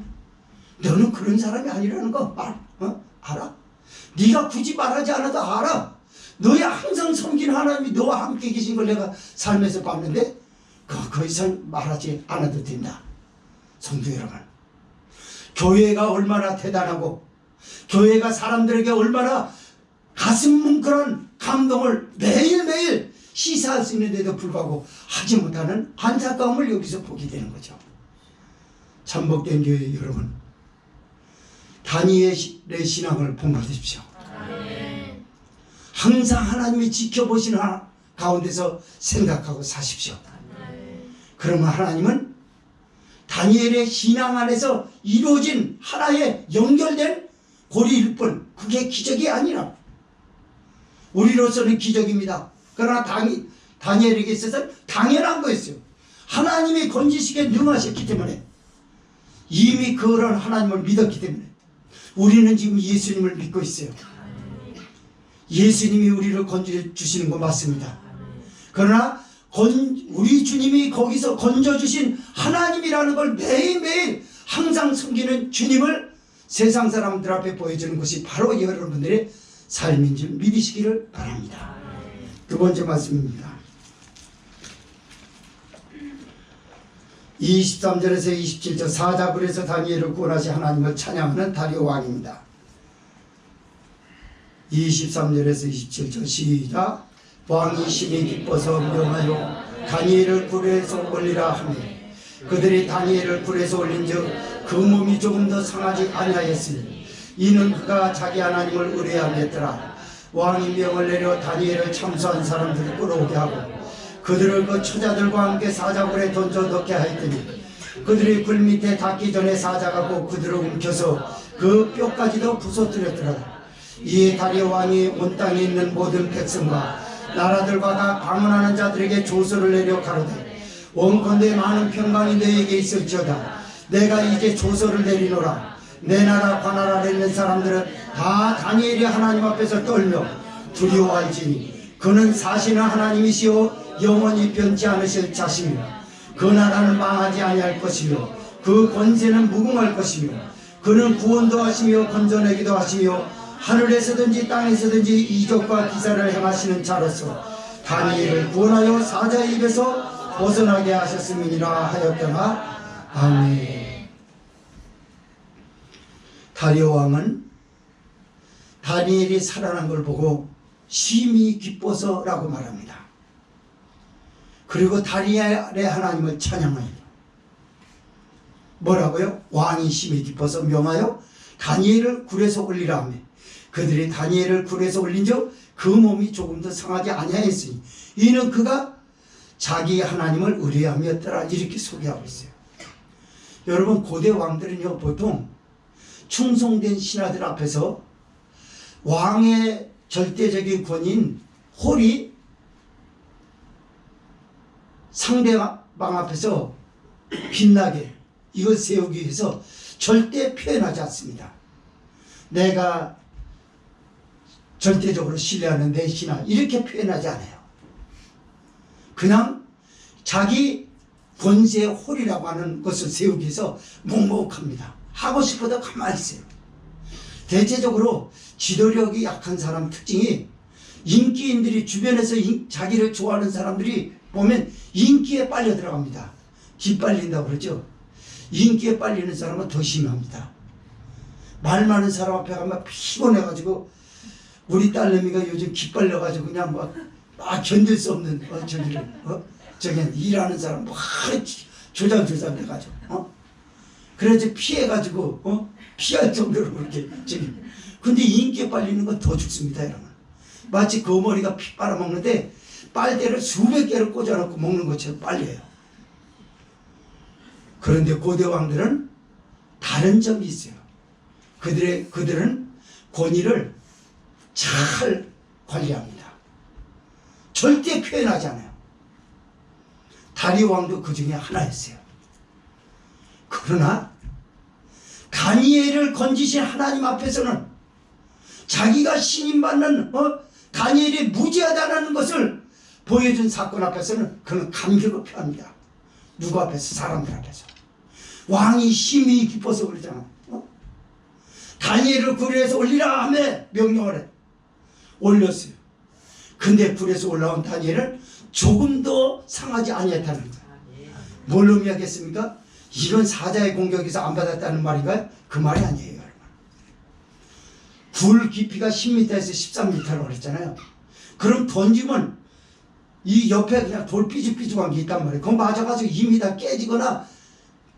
너는 그런 사람이 아니라는 거 알아? 네가 굳이 말하지 않아도 알아. 너의 항상 섬긴 하나님이 너와 함께 계신 걸 내가 삶에서 봤는데 그 이상 말하지 않아도 된다. 성도 여러분, 교회가 얼마나 대단하고 교회가 사람들에게 얼마나 가슴 뭉클한 감동을 매일매일 시사할 수 있는데도 불구하고 하지 못하는 안타까움을 여기서 보게 되는 거죠. 참복된 교회 여러분, 다니엘의 신앙을 본받으십시오. 항상 하나님이 지켜보시는 가운데서 생각하고 사십시오. 그러면 하나님은 다니엘의 신앙 안에서 이루어진 하나의 연결된 고리일 뿐, 그게 기적이 아니라 우리로서는 기적입니다. 그러나 다니엘에게 있어서는 당연한 거였어요. 하나님이 건지시기에 능하셨기 때문에, 이미 그런 하나님을 믿었기 때문에 우리는 지금 예수님을 믿고 있어요. 예수님이 우리를 건져주시는 거 맞습니다. 그러나 우리 주님이 거기서 건져주신 하나님이라는 걸 매일매일 항상 섬기는 주님을 세상 사람들 앞에 보여주는 것이 바로 여러분들의 삶인 줄 믿으시기를 바랍니다. 두 번째 말씀입니다. 23절에서 27절 사자굴에서 다니엘을 구원하신 하나님을 찬양하는 다리오 왕입니다. 23절에서 27절 시작. 왕이 심히 기뻐서 명하여 다니엘을 굴에서 올리라 하며 그들이 다니엘을 굴에서 올린즉 그 몸이 조금 더 상하지 아니하였으니 이는 그가 자기 하나님을 의뢰하였더라. 왕이 명을 내려 다니엘을 참수한 사람들을 끌어오게 하고 그들을 그 처자들과 함께 사자굴에 던져 넣게 하였더니 그들이 굴 밑에 닿기 전에 사자가 꼭 그들을 움켜서 그 뼈까지도 부서뜨렸더라. 이에 다리오 왕이 온 땅에 있는 모든 백성과 나라들과 다 방문하는 자들에게 조서를 내려 가로되 원컨대 많은 평강이 너에게 있을지어다. 내가 이제 조서를 내리노라. 내 나라 관할 아래 있는 사람들은 다 다니엘이 하나님 앞에서 떨며 두려워할지니 그는 사실은 하나님이시오 영원히 변치 않으실 자시며 그 나라는 망하지 아니할 것이며 그 권세는 무궁할 것이며 그는 구원도 하시며 건져내기도 하시며 하늘에서든지 땅에서든지 이적과 기사를 행하시는 자로서 다니엘을 구원하여 사자의 입에서 벗어나게 하셨음이니라 하였더라. 아멘. 다리오 왕은 다니엘이 살아난 걸 보고 심히 기뻐서라고 말합니다. 그리고 다니엘의 하나님을 찬양하여 뭐라고요? 왕이 심히 기뻐서 명하여 다니엘을 굴에서 올리라 하며 그들이 다니엘을 굴에서 올린즉 그 몸이 조금 더 상하지 아니하였으니 이는 그가 자기 하나님을 의뢰함이었더라. 이렇게 소개하고 있어요. 여러분 고대 왕들은요 보통 충성된 신하들 앞에서 왕의 절대적인 권위인 홀이 상대방 앞에서 빛나게 이걸 세우기 위해서 절대 표현하지 않습니다. 내가 절대적으로 신뢰하는 내 신하 이렇게 표현하지 않아요. 그냥 자기 권세의 홀이라고 하는 것을 세우기 위해서 묵묵합니다. 하고 싶어도 가만히 있어요. 대체적으로 지도력이 약한 사람 특징이 인기인들이 주변에서 자기를 좋아하는 사람들이 보면 인기에 빨려 들어갑니다. 기빨린다고 그러죠. 인기에 빨리는 사람은 더 심합니다. 말 많은 사람 앞에 가면 피곤해가지고 우리 딸내미가 요즘 기빨려가지고 그냥 막 견딜 수 없는 저기 일하는 사람 막 조장조장 돼가지고 그래서 피해가지고 피할 정도로 그렇게 근데 인기에 빨리는 건 더 죽습니다. 여러분 마치 거머리가 피 빨아먹는데 빨대를 수백 개를 꽂아놓고 먹는 것처럼 빨려요. 그런데 고대 왕들은 다른 점이 있어요. 그들은 권위를 잘 관리합니다. 절대 표현하지 않아요. 다리오 왕도 그 중에 하나였어요. 그러나 다니엘을 건지신 하나님 앞에서는 자기가 신임받는 다니엘이 무지하다는 것을 보여준 사건 앞에서는 그는 감격을 표합니다. 누구 앞에서? 사람들 앞에서. 왕이 심히 기뻐서 그러잖아. 다니엘을 굴에서 올리라 하며 명령을 해. 올렸어요. 근데 굴에서 올라온 다니엘은 조금도 상하지 아니했다는 거예요. 뭘 의미하겠습니까? 이건 사자의 공격에서 안 받았다는 말인가요? 그 말이 아니에요. 여러분. 굴 깊이가 10m에서 13m라고 그랬잖아요. 그럼 던지면 이 옆에 그냥 돌 삐죽삐죽한 게 있단 말이에요. 그거 맞아가지고 2m 깨지거나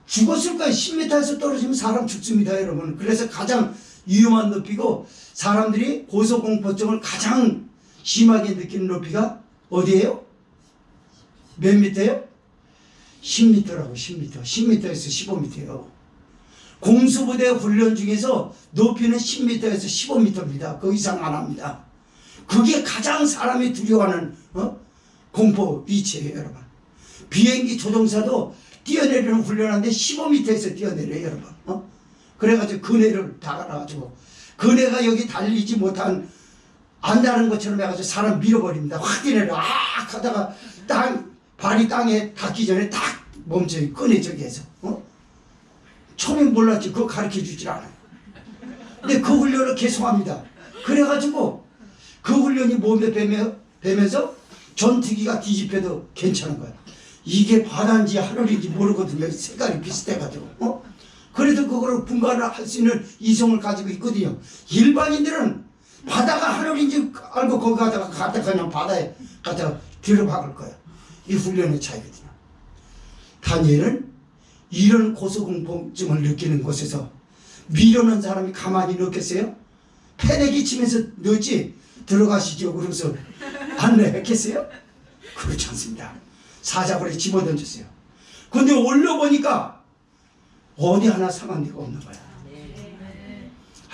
죽었을 거예요. 10m에서 떨어지면 사람 죽습니다. 여러분. 그래서 가장 위험한 높이고 사람들이 고소공포증을 가장 심하게 느끼는 높이가 어디예요? 몇 미터예요? 10m라고 10m. 10m에서 15m예요. 공수부대 훈련 중에서 높이는 10m에서 15m입니다. 그 이상 안 합니다. 그게 가장 사람이 두려워하는 공포 위치예요. 여러분. 비행기 조종사도 뛰어내리는 훈련하는데 15m에서 뛰어내려요. 여러분. 그래가지고 그네를 다 갈아가지고 그네가 여기 달리지 못한 안다는 것처럼 해가지고 사람 밀어버립니다. 확 뛰내려 하다가 발이 땅에 닿기 전에 딱 멈춰요. 끄내 저기에서. 처음엔 몰랐지. 그거 가르쳐 주질 않아요. 근데 그 훈련을 계속합니다. 그래가지고 그 훈련이 몸에 배면서 전투기가 뒤집혀도 괜찮은 거예요. 이게 바다인지 하늘인지 모르거든요. 색깔이 비슷해가지고. 그래도 그거를 분간을 할 수 있는 이성을 가지고 있거든요. 일반인들은 바다가 하늘인지 알고 거기 가다가 그냥 바다에 갖다가 들어박을 거예요. 이 훈련의 차이거든요. 다니엘은 이런 고소공포증을 느끼는 곳에서 미련한 사람이 가만히 넣겠어요? 패내기 치면서 넣지 들어가시죠. 그러면서 안내했겠어요? 그렇지 않습니다. 사자굴에 집어던졌어요. 근데 올려보니까 어디 하나 상한 데가 없는 거야.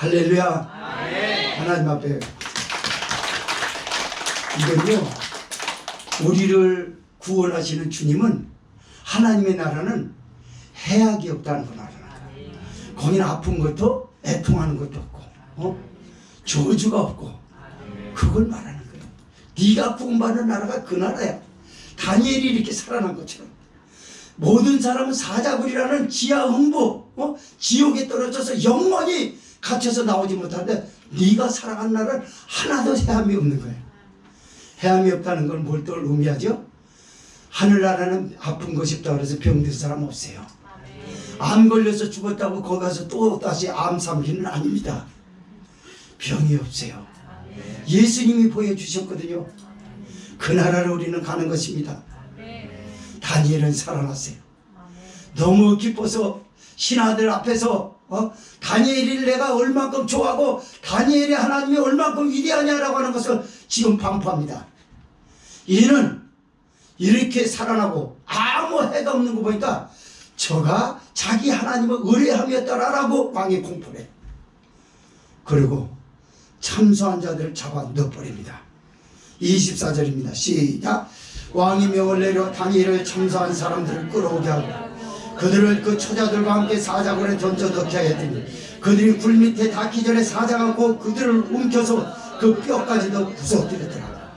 할렐루야. 아멘. 하나님 앞에 이건요, 우리를 구원하시는 주님은, 하나님의 나라는 해악이 없다는 걸 알아요. 거기는 아픈 것도 애통하는 것도 없고 저주가 없고, 그걸 말하는 거예요. 네가 구원받는 나라가 그 나라야. 다니엘이 이렇게 살아난 것처럼 모든 사람은 사자굴이라는 지하 흥부, 지옥에 떨어져서 영원히 갇혀서 나오지 못하는데, 네가 살아간 나라는 하나도 해함이 없는 거예요. 해함이 없다는 건 뭘 또 의미하죠? 하늘나라는 아픈 것이 없다고 해서 병든 사람 없어요. 암 걸려서 죽었다고 거기 가서 또 다시 암 삼기는 아닙니다. 병이 없어요. 예수님이 보여주셨거든요. 그 나라를 우리는 가는 것입니다. 다니엘은 살아났어요. 너무 기뻐서 신하들 앞에서 다니엘을 내가 얼만큼 좋아하고 다니엘이 하나님이 얼만큼 위대하냐라고 하는 것을 지금 방포합니다. 이는 이렇게 살아나고 아무 해가 없는 거 보니까 저가 자기 하나님을 의뢰함이었다라고 왕이 공포를 해요. 그리고 참소한 자들을 잡아 넣어버립니다. 24절입니다. 시작. 왕이 명을 내려 다니엘을 참소한 사람들을 끌어오게 하고 그들을 그 처자들과 함께 사자굴에 던져 넣게 하였더니 그들이 굴 밑에 닿기 전에 사자가 곧 그들을 움켜서 그 뼈까지도 부서뜨렸더라.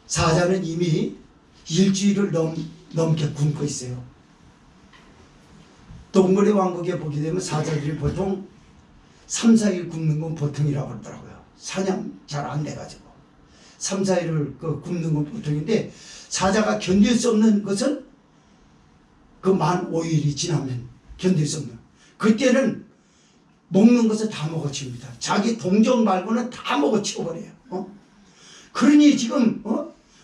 사자는 이미 일주일을 넘게 굶고 있어요. 동물의 왕국에 보게 되면 사자들이 보통 3, 4일 굶는 건 보통이라고 그러더라고요. 사냥 잘 안 돼가지고 3, 4일을 굶는 건 보통인데, 사자가 견딜 수 없는 것은 그 만 5일이 지나면 견딜 수 없는, 그때는 먹는 것을 다 먹어치웁니다. 자기 동정 말고는 다 먹어치워버려요. 그러니 지금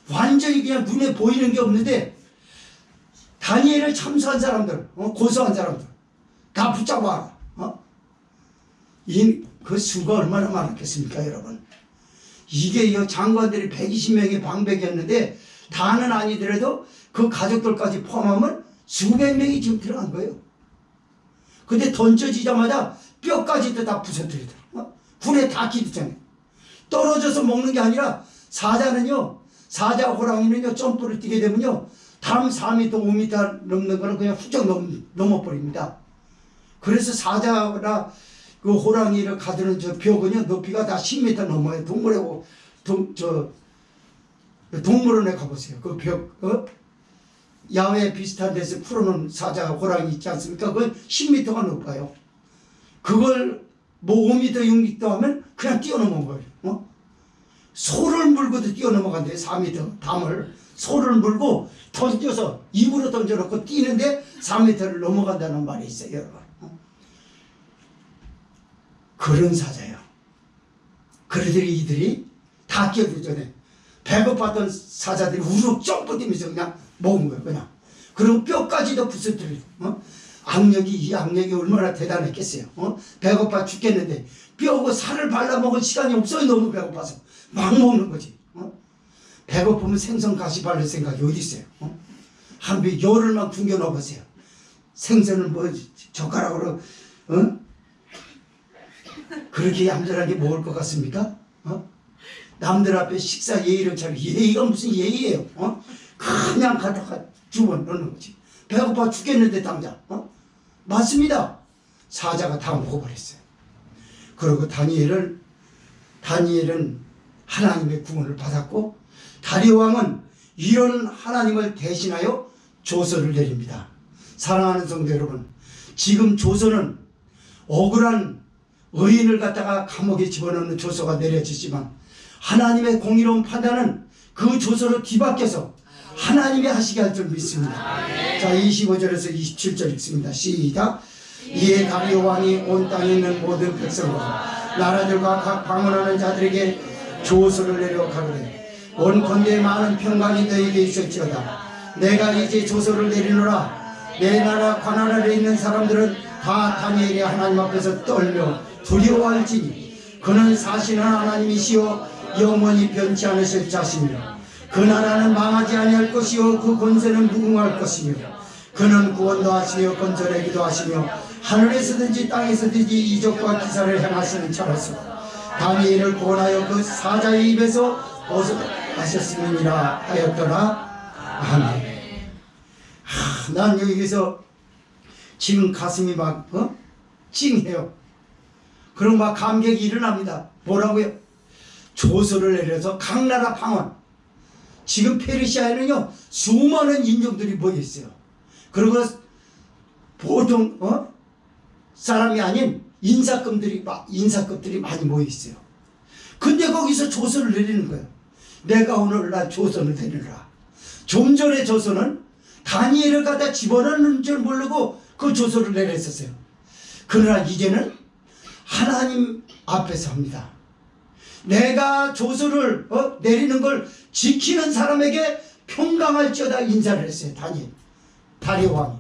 완전히 그냥 눈에 보이는 게 없는데, 다니엘을 참수한 사람들, 고소한 사람들 다 붙잡아라. 그 수가 얼마나 많았겠습니까, 여러분? 이게 장관들이 120명의 방백이었는데, 다는 아니더라도 그 가족들까지 포함하면 수백 명이 지금 들어간 거예요. 근데 던져지자마자 뼈까지도 다 부서뜨리더라. 불에 다 기득잖아요. 떨어져서 먹는 게 아니라, 사자는요, 사자 호랑이는요, 점프를 뛰게 되면요, 다음 4m, 5m 넘는 거는 그냥 훌쩍 넘어버립니다. 그래서 사자나 그 호랑이를 가두는 저 벽은요, 높이가 다 10m 넘어요. 동물원에 가보세요. 그 벽, 야외 비슷한 데서 풀어놓은 사자, 호랑이 있지 않습니까? 그건 10m가 높아요. 그걸 뭐 5m, 6m 하면 그냥 뛰어넘은 거예요. 소를 물고도 뛰어넘어간대요. 4m 담을 소를 물고 던져서 입으로 던져놓고 뛰는데 4m를 넘어간다는 말이 있어요, 여러분. 그런 사자예요. 그러더니 이들이 다 끼어들기 전에 배고팠던 사자들이 우르륵 점프 뛰면서 그냥 먹은 거예요, 그냥. 그리고 뼈까지도 부서뜨리고, 이 악력이 얼마나 대단했겠어요. 배고파 죽겠는데 뼈고 살을 발라먹을 시간이 없어요. 너무 배고파서 막 먹는 거지. 배고프면 생선 가시 바를 생각이 어디 있어요? 한 배 열흘만 굶겨 넣어보세요. 생선을 뭐 젓가락으로 그렇게 얌전하게 먹을 것 같습니까? 남들 앞에 식사 예의를 차려. 예의가 무슨 예의예요? 그냥 갖다가 집어넣는 거지. 배고파 죽겠는데 당장. 맞습니다. 사자가 다 먹어버렸어요. 그리고 다니엘은 하나님의 구원을 받았고, 다리오 왕은 이런 하나님을 대신하여 조서를 내립니다. 사랑하는 성도 여러분, 지금 조서는 억울한 의인을 갖다가 감옥에 집어넣는 조서가 내려지지만, 하나님의 공의로운 판단은 그 조서를 뒤바뀌어서 하나님이 하시게 할 줄 믿습니다. 자, 25절에서 27절 읽습니다. 시작. 이에 다리오 왕이 온 땅에 있는 모든 백성과 나라들과 각 방언하는 자들에게 조서를 내려 가로되, 원컨대 많은 평강이 너에게 있을지어다. 내가 이제 조서를 내리노라. 내 나라 관할 아래 있는 사람들은 다 다니엘이 하나님 앞에서 떨며 두려워할지니 그는 사실은 하나님이시오 영원히 변치 않으실 자시며 그 나라는 망하지 아니할 것이요 그 권세는 무궁할 것이며 그는 구원도 하시며 건설하기도 하시며 하늘에서든지 땅에서든지 이적과 기사를 행하시는 자로서 다니엘을 구원하여 그 사자의 입에서 벗어나셨음이니라 하였더라. 아멘. 난 여기서 지금 가슴이 막 찡해요. 그리고 막 감격이 일어납니다. 뭐라고요? 조서를 내려서 각 나라 방언. 지금 페르시아에는요 수많은 인종들이 모여 있어요. 그리고 보통 사람이 아닌 인사급들이 많이 모여 있어요. 근데 거기서 조서를 내리는 거예요. 내가 오늘날 조서를 내리라. 좀 전에 조서는 다니엘을 갖다 집어넣는 줄 모르고 그 조서를 내렸었어요. 그러나 이제는 하나님 앞에서 합니다. 내가 조서를 내리는 걸 지키는 사람에게 평강할지어다 인사를 했어요. 다리오 왕이.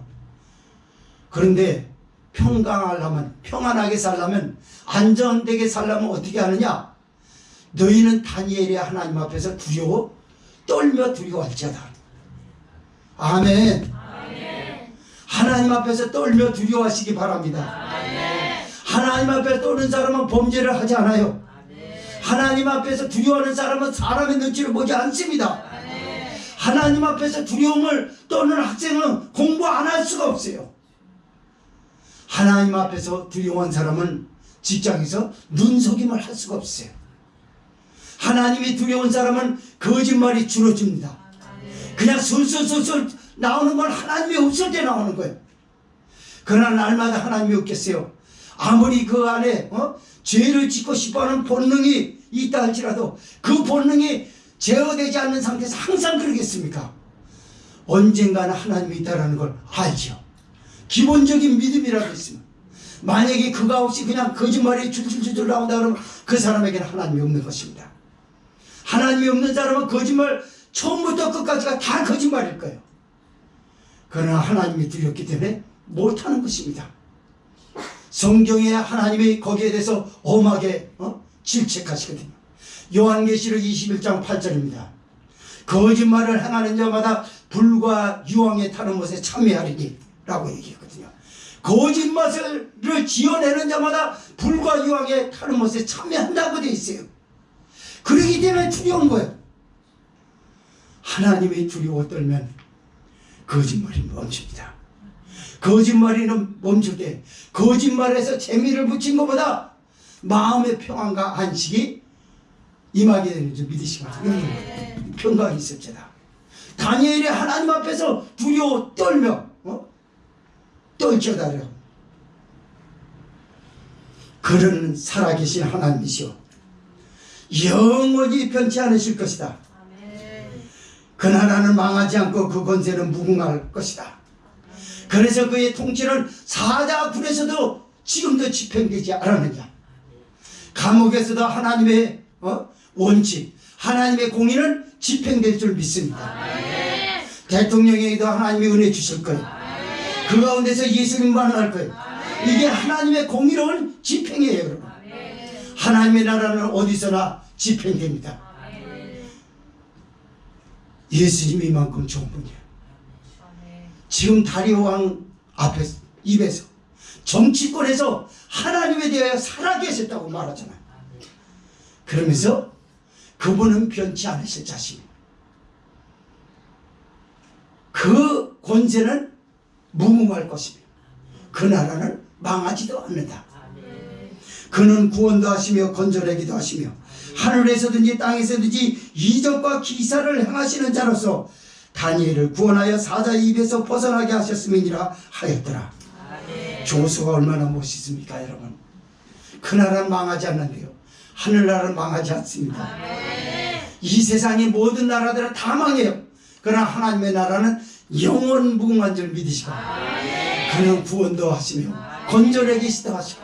그런데 평강하려면, 평안하게 살려면, 안전되게 살려면 어떻게 하느냐? 너희는 다니엘이 하나님 앞에서 떨며 두려워할지어다. 아멘. 하나님 앞에서 떨며 두려워하시기 바랍니다. 하나님 앞에 떠는 사람은 범죄를 하지 않아요. 하나님 앞에서 두려워하는 사람은 사람의 눈치를 보지 않습니다. 하나님 앞에서 두려움을 떠는 학생은 공부 안 할 수가 없어요. 하나님 앞에서 두려워한 사람은 직장에서 눈속임을 할 수가 없어요. 하나님이 두려운 사람은 거짓말이 줄어집니다. 그냥 술술술술 나오는 건 하나님이 없을 때 나오는 거예요. 그러나 날마다 하나님이 없겠어요. 아무리 그 안에 죄를 짓고 싶어하는 본능이 있다 할지라도 그 본능이 제어되지 않는 상태에서 항상 그러겠습니까? 언젠가는 하나님이 있다는 걸 알죠. 기본적인 믿음이라도 있으면, 만약에 그가 없이 그냥 거짓말이 줄줄줄 나온다 그러면 그 사람에게는 하나님이 없는 것입니다. 하나님이 없는 사람은 거짓말 처음부터 끝까지가 다 거짓말일 거예요. 그러나 하나님이 두렵기 때문에 못하는 것입니다. 성경에 하나님이 거기에 대해서 엄하게 질책하시거든요. 요한계시록 21장 8절입니다. 거짓말을 행하는 자마다 불과 유황에 타는 것에 참여하리니 라고 얘기했거든요. 거짓말을 지어내는 자마다 불과 유황에 타는 것에 참여한다고 되어 있어요. 그러기 때문에 두려운 거예요. 하나님이 두려워 떨면 거짓말이 멈춥니다. 거짓말이는 멈출 때 거짓말에서 재미를 붙인 것보다 마음의 평안과 안식이 임하게 되는 줄 믿으시기 바랍니다. 평강이 있을지다. 다니엘이 하나님 앞에서 두려워 떨며 떨쳐다려. 그는 살아계신 하나님이시오 영원히 변치 않으실 것이다. 그 나라는 망하지 않고 그 권세는 무궁할 것이다. 그래서 그의 통치는 사자굴에서도 지금도 집행되지 않았느냐. 감옥에서도 하나님의 원칙, 하나님의 공의는 집행될 줄 믿습니다. 대통령에게도 하나님이 은혜 주실 거예요. 그 가운데서 예수님 만날 거예요. 이게 하나님의 공의로운 집행이에요, 여러분. 하나님의 나라는 어디서나 집행됩니다. 예수님이 이만큼 좋은 분이에요. 지금 다리오 왕 입에서 정치권에서 하나님에 대하여 살아계셨다고 말하잖아요. 그러면서 그분은 변치 않으실 자신, 그 권세는 무궁할 것이며 그 나라는 망하지도 않는다. 그는 구원도 하시며 건져내기도 하시며 하늘에서든지 땅에서든지 이적과 기사를 행하시는 자로서 다니엘을 구원하여 사자의 입에서 벗어나게 하셨음이니라 하였더라. 조수가 얼마나 멋있습니까, 여러분? 그 나라는 망하지 않는데요, 하늘나라는 망하지 않습니다. 이 세상의 모든 나라들은 다 망해요. 그러나 하나님의 나라는 영원 무궁한 줄 믿으시고, 그는 구원도 하시며 건져내기시도 하시고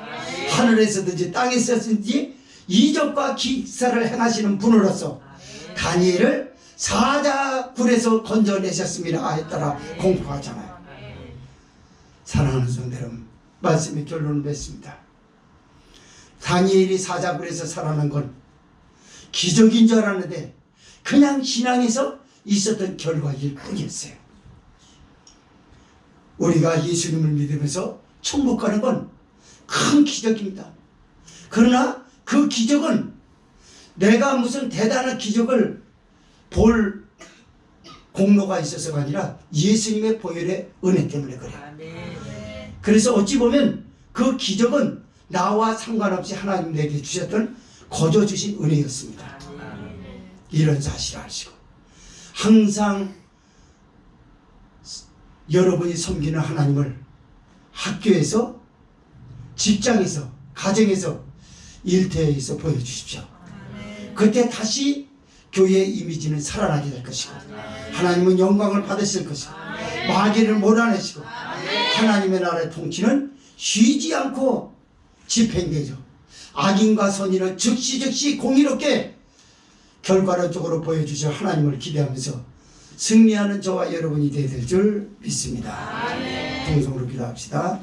하늘에서든지 땅에서든지 이적과 기사를 행하시는 분으로서 다니엘을 사자굴에서 건져내셨습니다 했더라 공포하잖아요. 사랑하는 성도 여러분, 말씀의 결론을 맺습니다. 다니엘이 사자굴에서 살아난 건 기적인 줄 알았는데 그냥 신앙에서 있었던 결과일 뿐이었어요. 우리가 예수님을 믿으면서 천국 가는 건 큰 기적입니다. 그러나 그 기적은 내가 무슨 대단한 기적을 볼 공로가 있어서가 아니라 예수님의 보혈의 은혜 때문에 그래요. 그래서 어찌 보면 그 기적은 나와 상관없이 하나님 내게 주셨던 거저 주신 은혜였습니다. 이런 사실을 아시고 항상 여러분이 섬기는 하나님을 학교에서, 직장에서, 가정에서, 일터에서 보여주십시오. 그때 다시 교회의 이미지는 살아나게 될 것이고 하나님은 영광을 받으실 것이고 마귀를 몰아내시고 하나님의 나라의 통치는 쉬지 않고 집행되죠. 악인과 선인은 즉시 공의롭게 결과론적으로 보여주셔 하나님을 기대하면서 승리하는 저와 여러분이 되어야 될 줄 믿습니다. 동성으로 기도합시다.